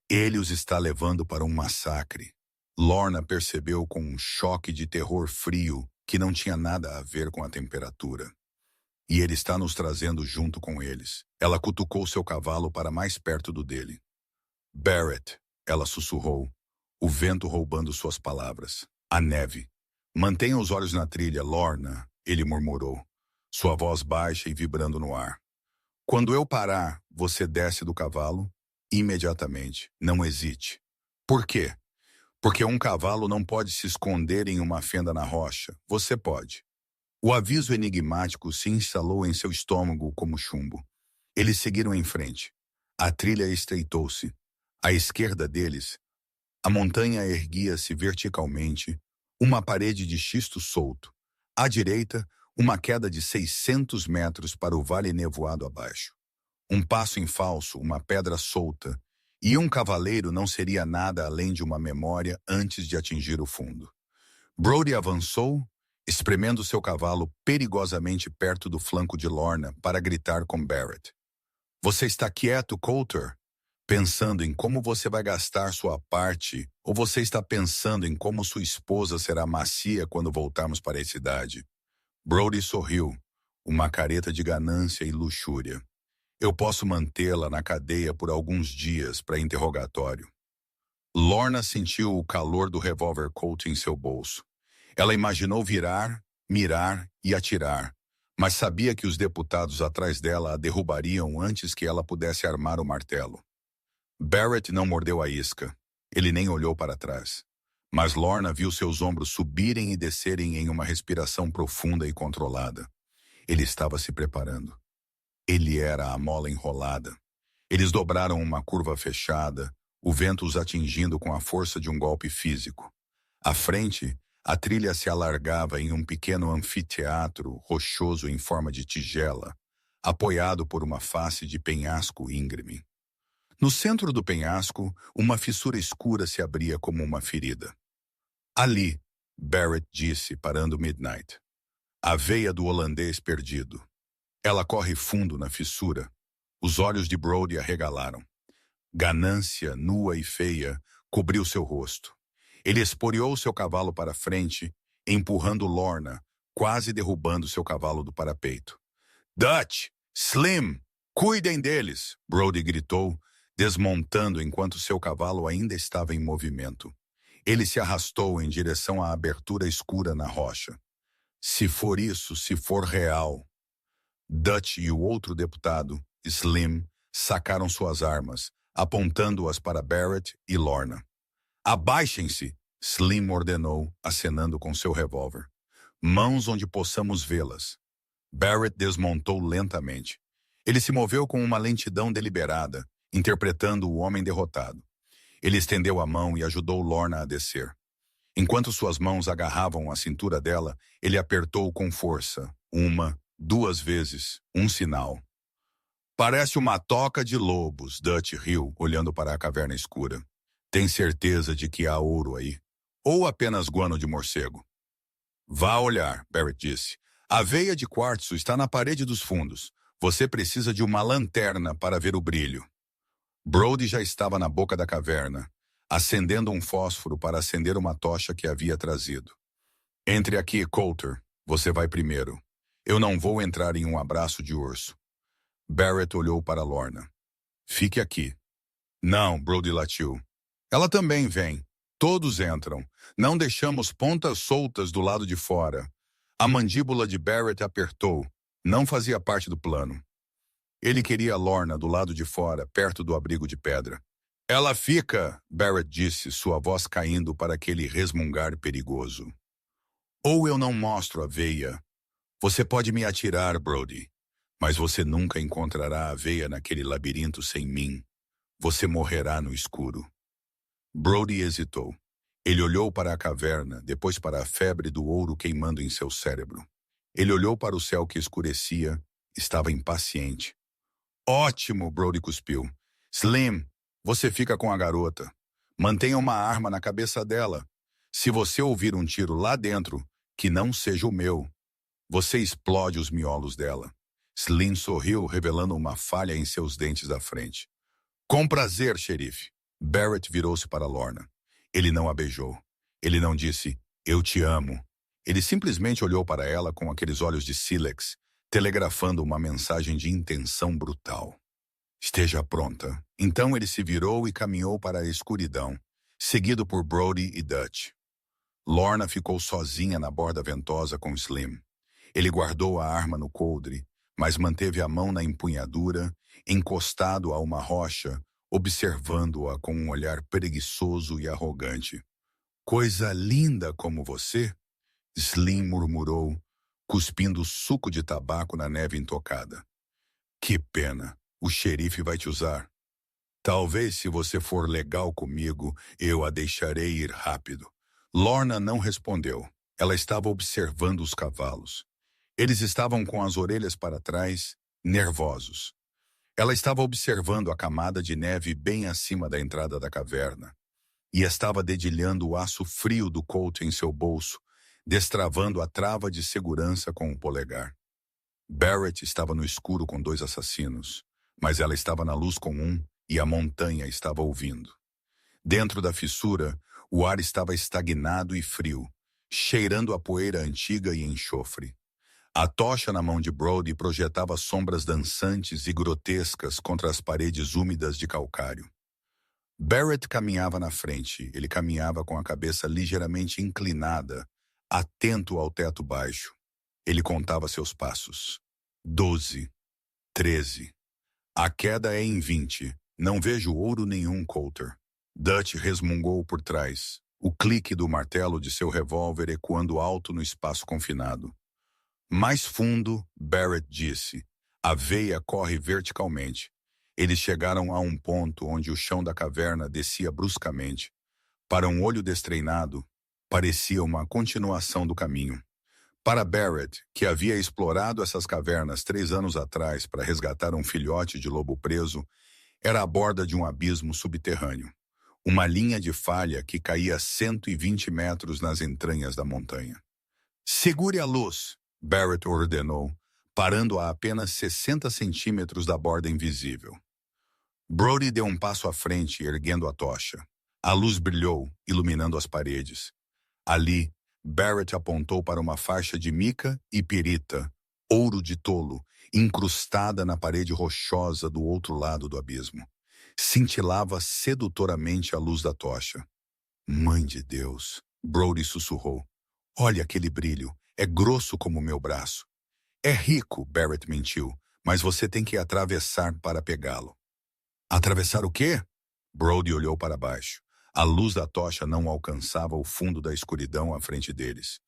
Ele os está levando para um massacre. Lorna percebeu com um choque de terror frio que não tinha nada a ver com a temperatura. "E ele está nos trazendo junto com eles." Ela cutucou seu cavalo para mais perto do dele. "Barrett", ela sussurrou, o vento roubando suas palavras. "A neve." "Mantenha os olhos na trilha, Lorna", ele murmurou, sua voz baixa e vibrando no ar. "Quando eu parar, você desce do cavalo imediatamente. Não hesite." "Por quê?" "Porque um cavalo não pode se esconder em uma fenda na rocha. Você pode." O aviso enigmático se instalou em seu estômago como chumbo. Eles seguiram em frente. A trilha estreitou-se. À esquerda deles, a montanha erguia-se verticalmente, uma parede de xisto solto. À direita, uma queda de 600 metros para o vale nevoado abaixo. Um passo em falso, uma pedra solta, e um cavaleiro não seria nada além de uma memória antes de atingir o fundo. Brody avançou, espremendo seu cavalo perigosamente perto do flanco de Lorna para gritar com Barrett. "Você está quieto, Coulter? Pensando em como você vai gastar sua parte, ou você está pensando em como sua esposa será macia quando voltarmos para a cidade?" Brody sorriu, uma careta de ganância e luxúria. "Eu posso mantê-la na cadeia por alguns dias para interrogatório." Lorna sentiu o calor do revólver Colt em seu bolso. Ela imaginou virar, mirar e atirar, mas sabia que os deputados atrás dela a derrubariam antes que ela pudesse armar o martelo. Barrett não mordeu a isca. Ele nem olhou para trás. Mas Lorna viu seus ombros subirem e descerem em uma respiração profunda e controlada. Ele estava se preparando. Ele era a mola enrolada. Eles dobraram uma curva fechada, o vento os atingindo com a força de um golpe físico. À frente, a trilha se alargava em um pequeno anfiteatro rochoso em forma de tigela, apoiado por uma face de penhasco íngreme. No centro do penhasco, uma fissura escura se abria como uma ferida. "Ali", Barrett disse, parando Midnight. "A veia do holandês perdido." Ela corre fundo na fissura. Os olhos de Brody arregalaram. Ganância, nua e feia, cobriu seu rosto. Ele esporeou seu cavalo para frente, empurrando Lorna, quase derrubando seu cavalo do parapeito. Dutch! Slim! Cuidem deles! Brody gritou, desmontando enquanto seu cavalo ainda estava em movimento. Ele se arrastou em direção à abertura escura na rocha. Se for isso, se for real. Dutch e o outro deputado, Slim, sacaram suas armas, apontando-as para Barrett e Lorna. Abaixem-se! Slim ordenou, acenando com seu revólver. Mãos onde possamos vê-las. Barrett desmontou lentamente. Ele se moveu com uma lentidão deliberada, interpretando o homem derrotado. Ele estendeu a mão e ajudou Lorna a descer. Enquanto suas mãos agarravam a cintura dela, ele apertou com força, 1, 2 vezes, um sinal. Parece uma toca de lobos, Dutch riu, olhando para a caverna escura. Tem certeza de que há ouro aí? Ou apenas guano de morcego? Vá olhar, Barrett disse. A veia de quartzo está na parede dos fundos. Você precisa de uma lanterna para ver o brilho. Brody já estava na boca da caverna, acendendo um fósforo para acender uma tocha que havia trazido. Entre aqui, Coulter. Você vai primeiro. Eu não vou entrar em um abraço de urso. Barrett olhou para Lorna. Fique aqui. Não, Brody latiu. Ela também vem. Todos entram. Não deixamos pontas soltas do lado de fora. A mandíbula de Barrett apertou. Não fazia parte do plano. Ele queria Lorna do lado de fora, perto do abrigo de pedra. Ela fica, Barrett disse, sua voz caindo para aquele resmungar perigoso. Ou eu não mostro a veia. Você pode me atirar, Brody, mas você nunca encontrará a veia naquele labirinto sem mim. Você morrerá no escuro. Brody hesitou. Ele olhou para a caverna, depois para a febre do ouro queimando em seu cérebro. Ele olhou para o céu que escurecia, estava impaciente. Ótimo, Brody cuspiu. Slim, você fica com a garota. Mantenha uma arma na cabeça dela. Se você ouvir um tiro lá dentro, que não seja o meu, você explode os miolos dela. Slim sorriu, revelando uma falha em seus dentes da frente. Com prazer, xerife. Barrett virou-se para Lorna. Ele não a beijou. Ele não disse, eu te amo. Ele simplesmente olhou para ela com aqueles olhos de sílex, telegrafando uma mensagem de intenção brutal. Esteja pronta. Então ele se virou e caminhou para a escuridão, seguido por Brody e Dutch. Lorna ficou sozinha na borda ventosa com Slim. Ele guardou a arma no coldre, mas manteve a mão na empunhadura, encostado a uma rocha, observando-a com um olhar preguiçoso e arrogante. Coisa linda como você, Slim murmurou, cuspindo suco de tabaco na neve intocada. Que pena, o xerife vai te usar. Talvez se você for legal comigo, eu a deixarei ir rápido. Lorna não respondeu. Ela estava observando os cavalos. Eles estavam com as orelhas para trás, nervosos. Ela estava observando a camada de neve bem acima da entrada da caverna e estava dedilhando o aço frio do Colt em seu bolso, destravando a trava de segurança com o polegar. Barrett estava no escuro com 2 assassinos, mas ela estava na luz com um e a montanha estava ouvindo. Dentro da fissura, o ar estava estagnado e frio, cheirando a poeira antiga e enxofre. A tocha na mão de Brody projetava sombras dançantes e grotescas contra as paredes úmidas de calcário. Barrett caminhava na frente. Ele caminhava com a cabeça ligeiramente inclinada, atento ao teto baixo. Ele contava seus passos. 12, 13. A queda é em 20. Não vejo ouro nenhum, Coulter. Dutch resmungou por trás, o clique do martelo de seu revólver ecoando alto no espaço confinado. Mais fundo, Barrett disse. A veia corre verticalmente. Eles chegaram a um ponto onde o chão da caverna descia bruscamente. Para um olho destreinado, parecia uma continuação do caminho. Para Barrett, que havia explorado essas cavernas 3 anos atrás para resgatar um filhote de lobo preso, era a borda de um abismo subterrâneo. Uma linha de falha que caía 120 metros nas entranhas da montanha. Segure a luz, Barrett ordenou, parando a apenas 60 centímetros da borda invisível. Brody deu um passo à frente, erguendo a tocha. A luz brilhou, iluminando as paredes. Ali, Barrett apontou para uma faixa de mica e pirita, ouro de tolo, incrustada na parede rochosa do outro lado do abismo. Cintilava sedutoramente a luz da tocha. Mãe de Deus, Brody sussurrou. Olha aquele brilho, é grosso como meu braço. É rico, Barrett mentiu, mas você tem que atravessar para pegá-lo. Atravessar o quê? Brody olhou para baixo. A luz da tocha não alcançava o fundo da escuridão à frente deles.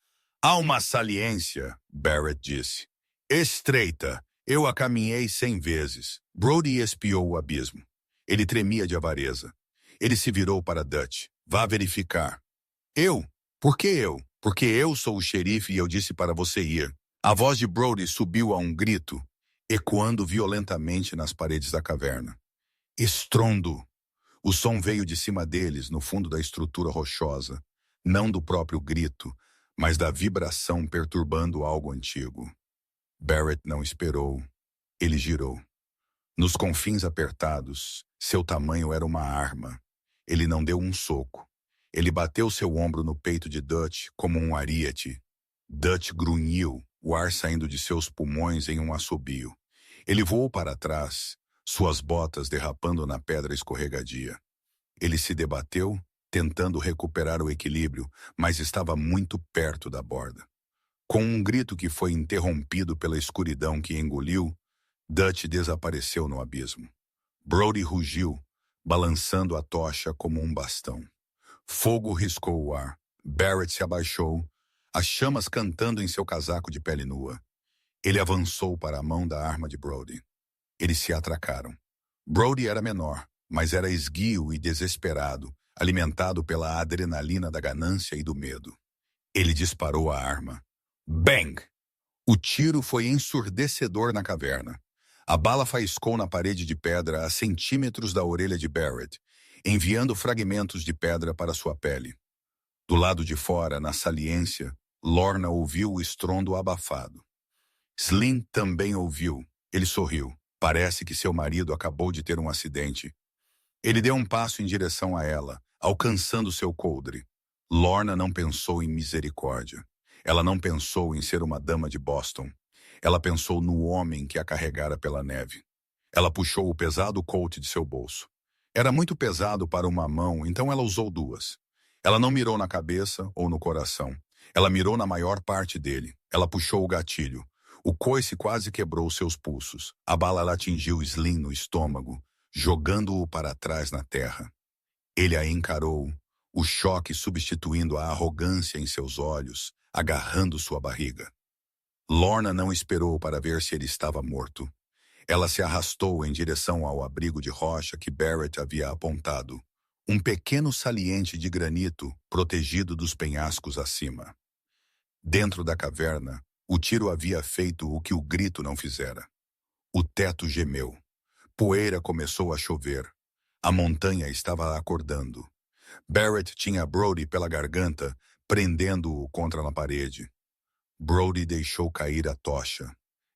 Há uma saliência, Barrett disse. Estreita. Eu a caminhei 100 vezes. Brody espiou o abismo. Ele tremia de avareza. Ele se virou para Dutch. Vá verificar. Eu? Por que eu? Porque eu sou o xerife e eu disse para você ir. A voz de Brody subiu a um grito, ecoando violentamente nas paredes da caverna. Estrondo! O som veio de cima deles, no fundo da estrutura rochosa, não do próprio grito, mas da vibração perturbando algo antigo. Barrett não esperou. Ele girou. Nos confins apertados, seu tamanho era uma arma. Ele não deu um soco. Ele bateu seu ombro no peito de Dutch como um ariete. Dutch grunhiu, o ar saindo de seus pulmões em um assobio. Ele voou para trás, suas botas derrapando na pedra escorregadia. Ele se debateu, tentando recuperar o equilíbrio, mas estava muito perto da borda. Com um grito que foi interrompido pela escuridão que engoliu, Dutch desapareceu no abismo. Brody rugiu, balançando a tocha como um bastão. Fogo riscou o ar. Barrett se abaixou, as chamas cantando em seu casaco de pele nua. Ele avançou para a mão da arma de Brody. Eles se atracaram. Brody era menor, mas era esguio e desesperado, alimentado pela adrenalina da ganância e do medo. Ele disparou a arma. Bang! O tiro foi ensurdecedor na caverna. A bala faiscou na parede de pedra a centímetros da orelha de Barrett, enviando fragmentos de pedra para sua pele. Do lado de fora, na saliência, Lorna ouviu o estrondo abafado. Slim também ouviu. Ele sorriu. Parece que seu marido acabou de ter um acidente. Ele deu um passo em direção a ela, alcançando seu coldre. Lorna não pensou em misericórdia. Ela não pensou em ser uma dama de Boston. Ela pensou no homem que a carregara pela neve. Ela puxou o pesado colt de seu bolso. Era muito pesado para uma mão, então ela usou duas. Ela não mirou na cabeça ou no coração. Ela mirou na maior parte dele. Ela puxou o gatilho. O coice quase quebrou seus pulsos. A bala atingiu Slim no estômago, jogando-o para trás na terra. Ele a encarou, o choque substituindo a arrogância em seus olhos, agarrando sua barriga. Lorna não esperou para ver se ele estava morto. Ela se arrastou em direção ao abrigo de rocha que Barrett havia apontado. Um pequeno saliente de granito protegido dos penhascos acima. Dentro da caverna, o tiro havia feito o que o grito não fizera. O teto gemeu. Poeira começou a chover. A montanha estava acordando. Barrett tinha Brody pela garganta, prendendo-o contra a parede. Brody deixou cair a tocha.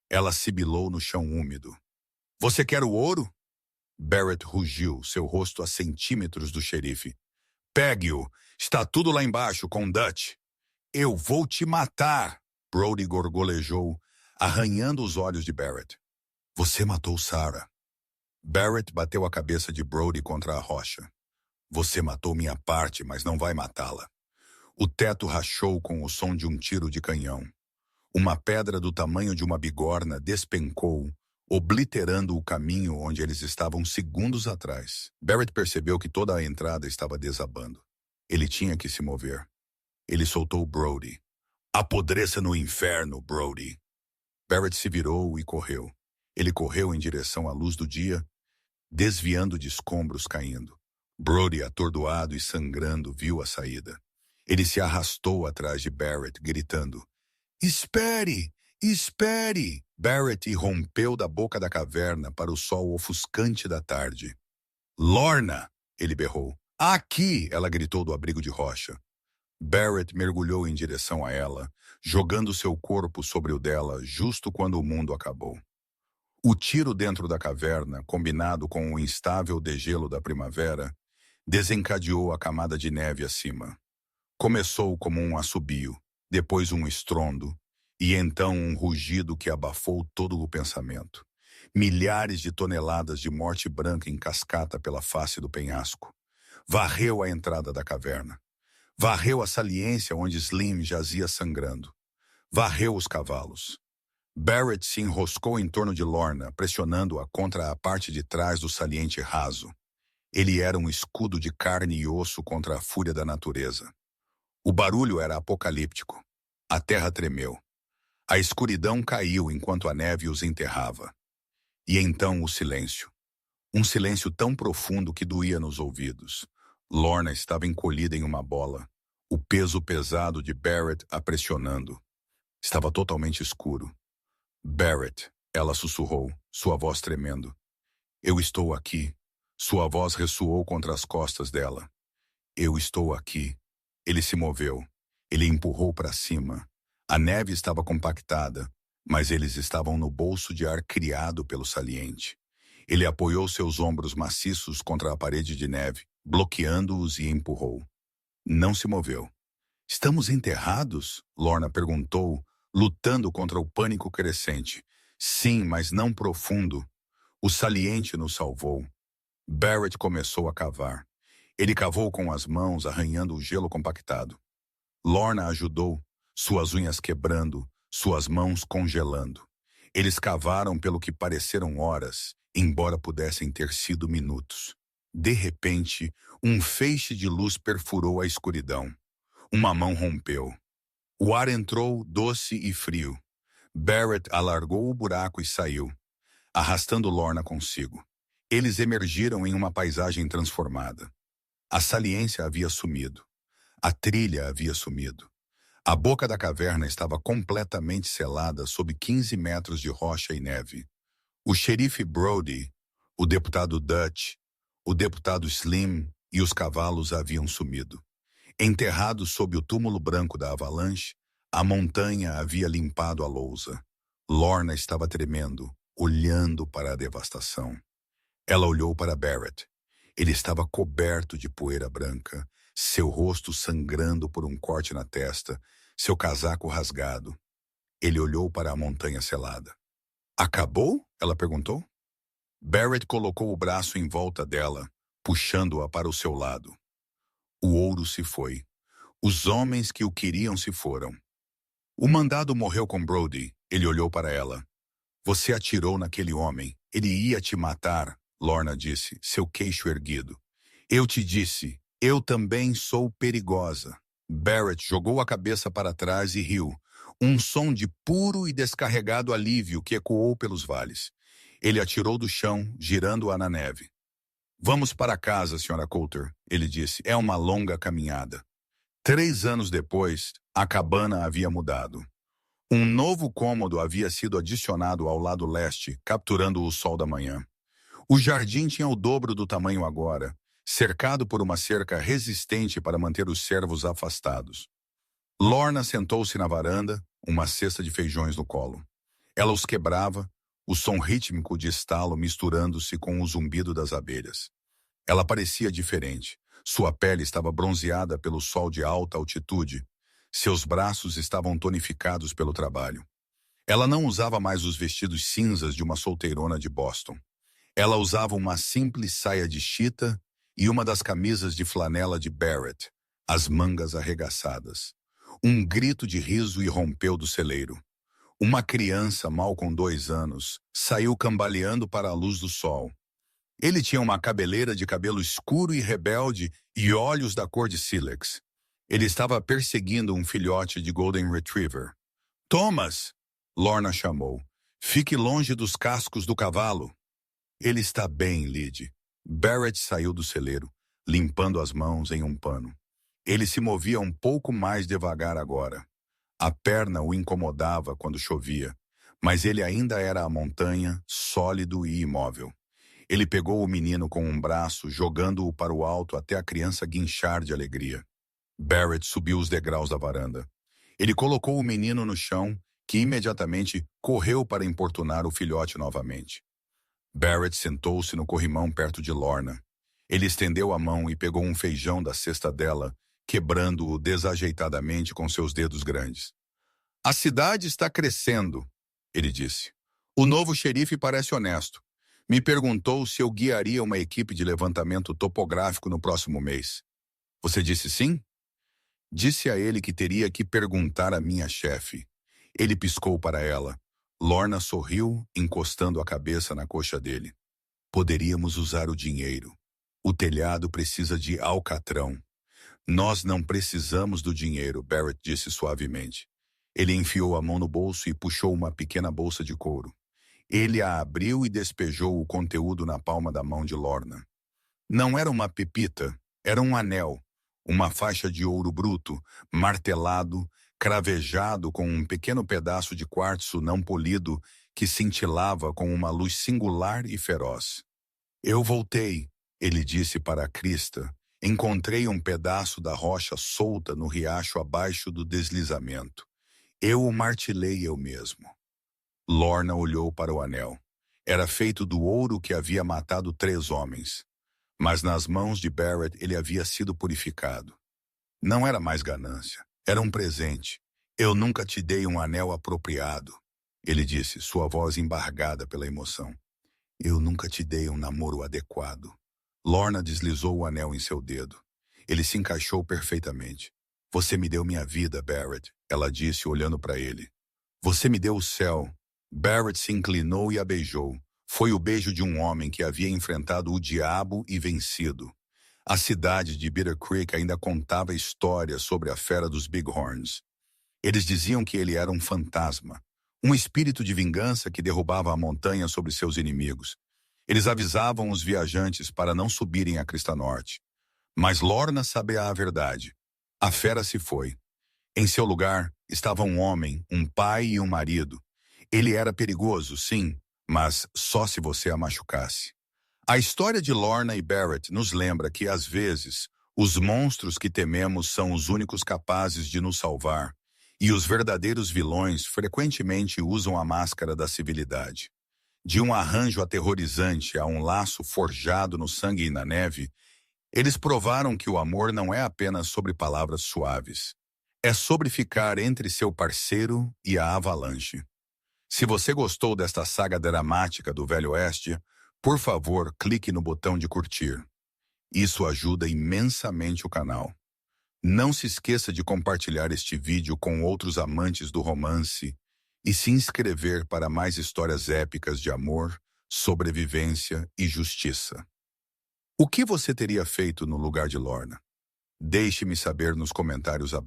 Ela sibilou no chão úmido. Você quer o ouro? Barrett rugiu, seu rosto a centímetros do xerife. Pegue-o! Está tudo lá embaixo com Dutch. Eu vou te matar! Brody gorgolejou, arranhando os olhos de Barrett. Você matou Sarah. Barrett bateu a cabeça de Brody contra a rocha. Você matou minha parte, mas não vai matá-la. O teto rachou com o som de um tiro de canhão. Uma pedra do tamanho de uma bigorna despencou, obliterando o caminho onde eles estavam segundos atrás. Barrett percebeu que toda a entrada estava desabando. Ele tinha que se mover. Ele soltou Brody. Apodreça no inferno, Brody. Barrett se virou e correu. Ele correu em direção à luz do dia, desviando de escombros caindo. Brody, atordoado e sangrando, viu a saída. Ele se arrastou atrás de Barrett, gritando, Espere! Espere! Barrett irrompeu da boca da caverna para o sol ofuscante da tarde. Lorna! Ele berrou. Aqui! Ela gritou do abrigo de rocha. Barrett mergulhou em direção a ela, jogando seu corpo sobre o dela justo quando o mundo acabou. O tiro dentro da caverna, combinado com o instável degelo da primavera, desencadeou a camada de neve acima. Começou como um assobio, depois um estrondo, e então um rugido que abafou todo o pensamento. Milhares de toneladas de morte branca em cascata pela face do penhasco. Varreu a entrada da caverna. Varreu a saliência onde Slim jazia sangrando. Varreu os cavalos. Barrett se enroscou em torno de Lorna, pressionando-a contra a parte de trás do saliente raso. Ele era um escudo de carne e osso contra a fúria da natureza. O barulho era apocalíptico. A terra tremeu. A escuridão caiu enquanto a neve os enterrava. E então o silêncio. Um silêncio tão profundo que doía nos ouvidos. Lorna estava encolhida em uma bola, o peso pesado de Barrett a pressionando. Estava totalmente escuro. Barrett, ela sussurrou, sua voz tremendo. Eu estou aqui. Sua voz ressoou contra as costas dela. Eu estou aqui. Ele se moveu. Ele empurrou para cima. A neve estava compactada, mas eles estavam no bolso de ar criado pelo saliente. Ele apoiou seus ombros maciços contra a parede de neve, bloqueando-os e empurrou. Não se moveu. Estamos enterrados? Lorna perguntou, lutando contra o pânico crescente. Sim, mas não profundo. O saliente nos salvou. Barrett começou a cavar. Ele cavou com as mãos, arranhando o gelo compactado. Lorna ajudou, suas unhas quebrando, suas mãos congelando. Eles cavaram pelo que pareceram horas, embora pudessem ter sido minutos. De repente, um feixe de luz perfurou a escuridão. Uma mão rompeu. O ar entrou doce e frio. Barrett alargou o buraco e saiu, arrastando Lorna consigo. Eles emergiram em uma paisagem transformada. A saliência havia sumido. A trilha havia sumido. A boca da caverna estava completamente selada sob 15 metros de rocha e neve. O xerife Brody, o deputado Dutch, o deputado Slim e os cavalos haviam sumido. Enterrados sob o túmulo branco da avalanche, a montanha havia limpado a lousa. Lorna estava tremendo, olhando para a devastação. Ela olhou para Barrett. Ele estava coberto de poeira branca, seu rosto sangrando por um corte na testa, seu casaco rasgado. Ele olhou para a montanha selada. Acabou? Ela perguntou. Barrett colocou o braço em volta dela, puxando-a para o seu lado. O ouro se foi. Os homens que o queriam se foram. O mandado morreu com Brody. Ele olhou para ela. Você atirou naquele homem. Ele ia te matar, Lorna disse, seu queixo erguido. Eu te disse, eu também sou perigosa. Barrett jogou a cabeça para trás e riu. Um som de puro e descarregado alívio que ecoou pelos vales. Ele atirou do chão, girando-a na neve. Vamos para casa, Sra. Coulter, ele disse. É uma longa caminhada. 3 anos depois, a cabana havia mudado. Um novo cômodo havia sido adicionado ao lado leste, capturando o sol da manhã. O jardim tinha o dobro do tamanho agora, cercado por uma cerca resistente para manter os servos afastados. Lorna sentou-se na varanda, uma cesta de feijões no colo. Ela os quebrava, o som rítmico de estalo misturando-se com o zumbido das abelhas. Ela parecia diferente. Sua pele estava bronzeada pelo sol de alta altitude. Seus braços estavam tonificados pelo trabalho. Ela não usava mais os vestidos cinzas de uma solteirona de Boston. Ela usava uma simples saia de chita e uma das camisas de flanela de Barrett, as mangas arregaçadas. Um grito de riso irrompeu do celeiro. Uma criança, mal com 2 anos, saiu cambaleando para a luz do sol. Ele tinha uma cabeleira de cabelo escuro e rebelde e olhos da cor de sílex. Ele estava perseguindo um filhote de Golden Retriever. Thomas! Lorna chamou. Fique longe dos cascos do cavalo. Ele está bem, Lyd. Barrett saiu do celeiro, limpando as mãos em um pano. Ele se movia um pouco mais devagar agora. A perna o incomodava quando chovia, mas ele ainda era a montanha, sólido e imóvel. Ele pegou o menino com um braço, jogando-o para o alto até a criança guinchar de alegria. Barrett subiu os degraus da varanda. Ele colocou o menino no chão, que imediatamente correu para importunar o filhote novamente. Barrett sentou-se no corrimão perto de Lorna. Ele estendeu a mão e pegou um feijão da cesta dela, quebrando-o desajeitadamente com seus dedos grandes. A cidade está crescendo, ele disse. O novo xerife parece honesto. Me perguntou se eu guiaria uma equipe de levantamento topográfico no próximo mês. Você disse sim? Disse a ele que teria que perguntar à minha chefe. Ele piscou para ela. Lorna sorriu, encostando a cabeça na coxa dele. Poderíamos usar o dinheiro. O telhado precisa de alcatrão. Nós não precisamos do dinheiro, Barrett disse suavemente. Ele enfiou a mão no bolso e puxou uma pequena bolsa de couro. Ele a abriu e despejou o conteúdo na palma da mão de Lorna. Não era uma pepita, era um anel, uma faixa de ouro bruto, martelado, cravejado com um pequeno pedaço de quartzo não polido que cintilava com uma luz singular e feroz. Eu voltei, ele disse para a crista. Encontrei um pedaço da rocha solta no riacho abaixo do deslizamento. Eu o martelei eu mesmo. Lorna olhou para o anel. Era feito do ouro que havia matado 3 homens. Mas nas mãos de Barrett ele havia sido purificado. Não era mais ganância. Era um presente. Eu nunca te dei um anel apropriado, ele disse, sua voz embargada pela emoção. Eu nunca te dei um namoro adequado. Lorna deslizou o anel em seu dedo. Ele se encaixou perfeitamente. Você me deu minha vida, Barrett, ela disse olhando para ele. Você me deu o céu. Barrett se inclinou e a beijou. Foi o beijo de um homem que havia enfrentado o diabo e vencido. A cidade de Bitter Creek ainda contava histórias sobre a fera dos Bighorns. Eles diziam que ele era um fantasma, um espírito de vingança que derrubava a montanha sobre seus inimigos. Eles avisavam os viajantes para não subirem a Crista Norte. Mas Lorna sabia a verdade. A fera se foi. Em seu lugar estava um homem, um pai e um marido. Ele era perigoso, sim, mas só se você a machucasse. A história de Lorna e Barrett nos lembra que, às vezes, os monstros que tememos são os únicos capazes de nos salvar, e os verdadeiros vilões frequentemente usam a máscara da civilidade. De um arranjo aterrorizante a um laço forjado no sangue e na neve, eles provaram que o amor não é apenas sobre palavras suaves. É sobre ficar entre seu parceiro e a avalanche. Se você gostou desta saga dramática do Velho Oeste, por favor, clique no botão de curtir. Isso ajuda imensamente o canal. Não se esqueça de compartilhar este vídeo com outros amantes do romance e se inscrever para mais histórias épicas de amor, sobrevivência e justiça. O que você teria feito no lugar de Lorna? Deixe-me saber nos comentários abaixo.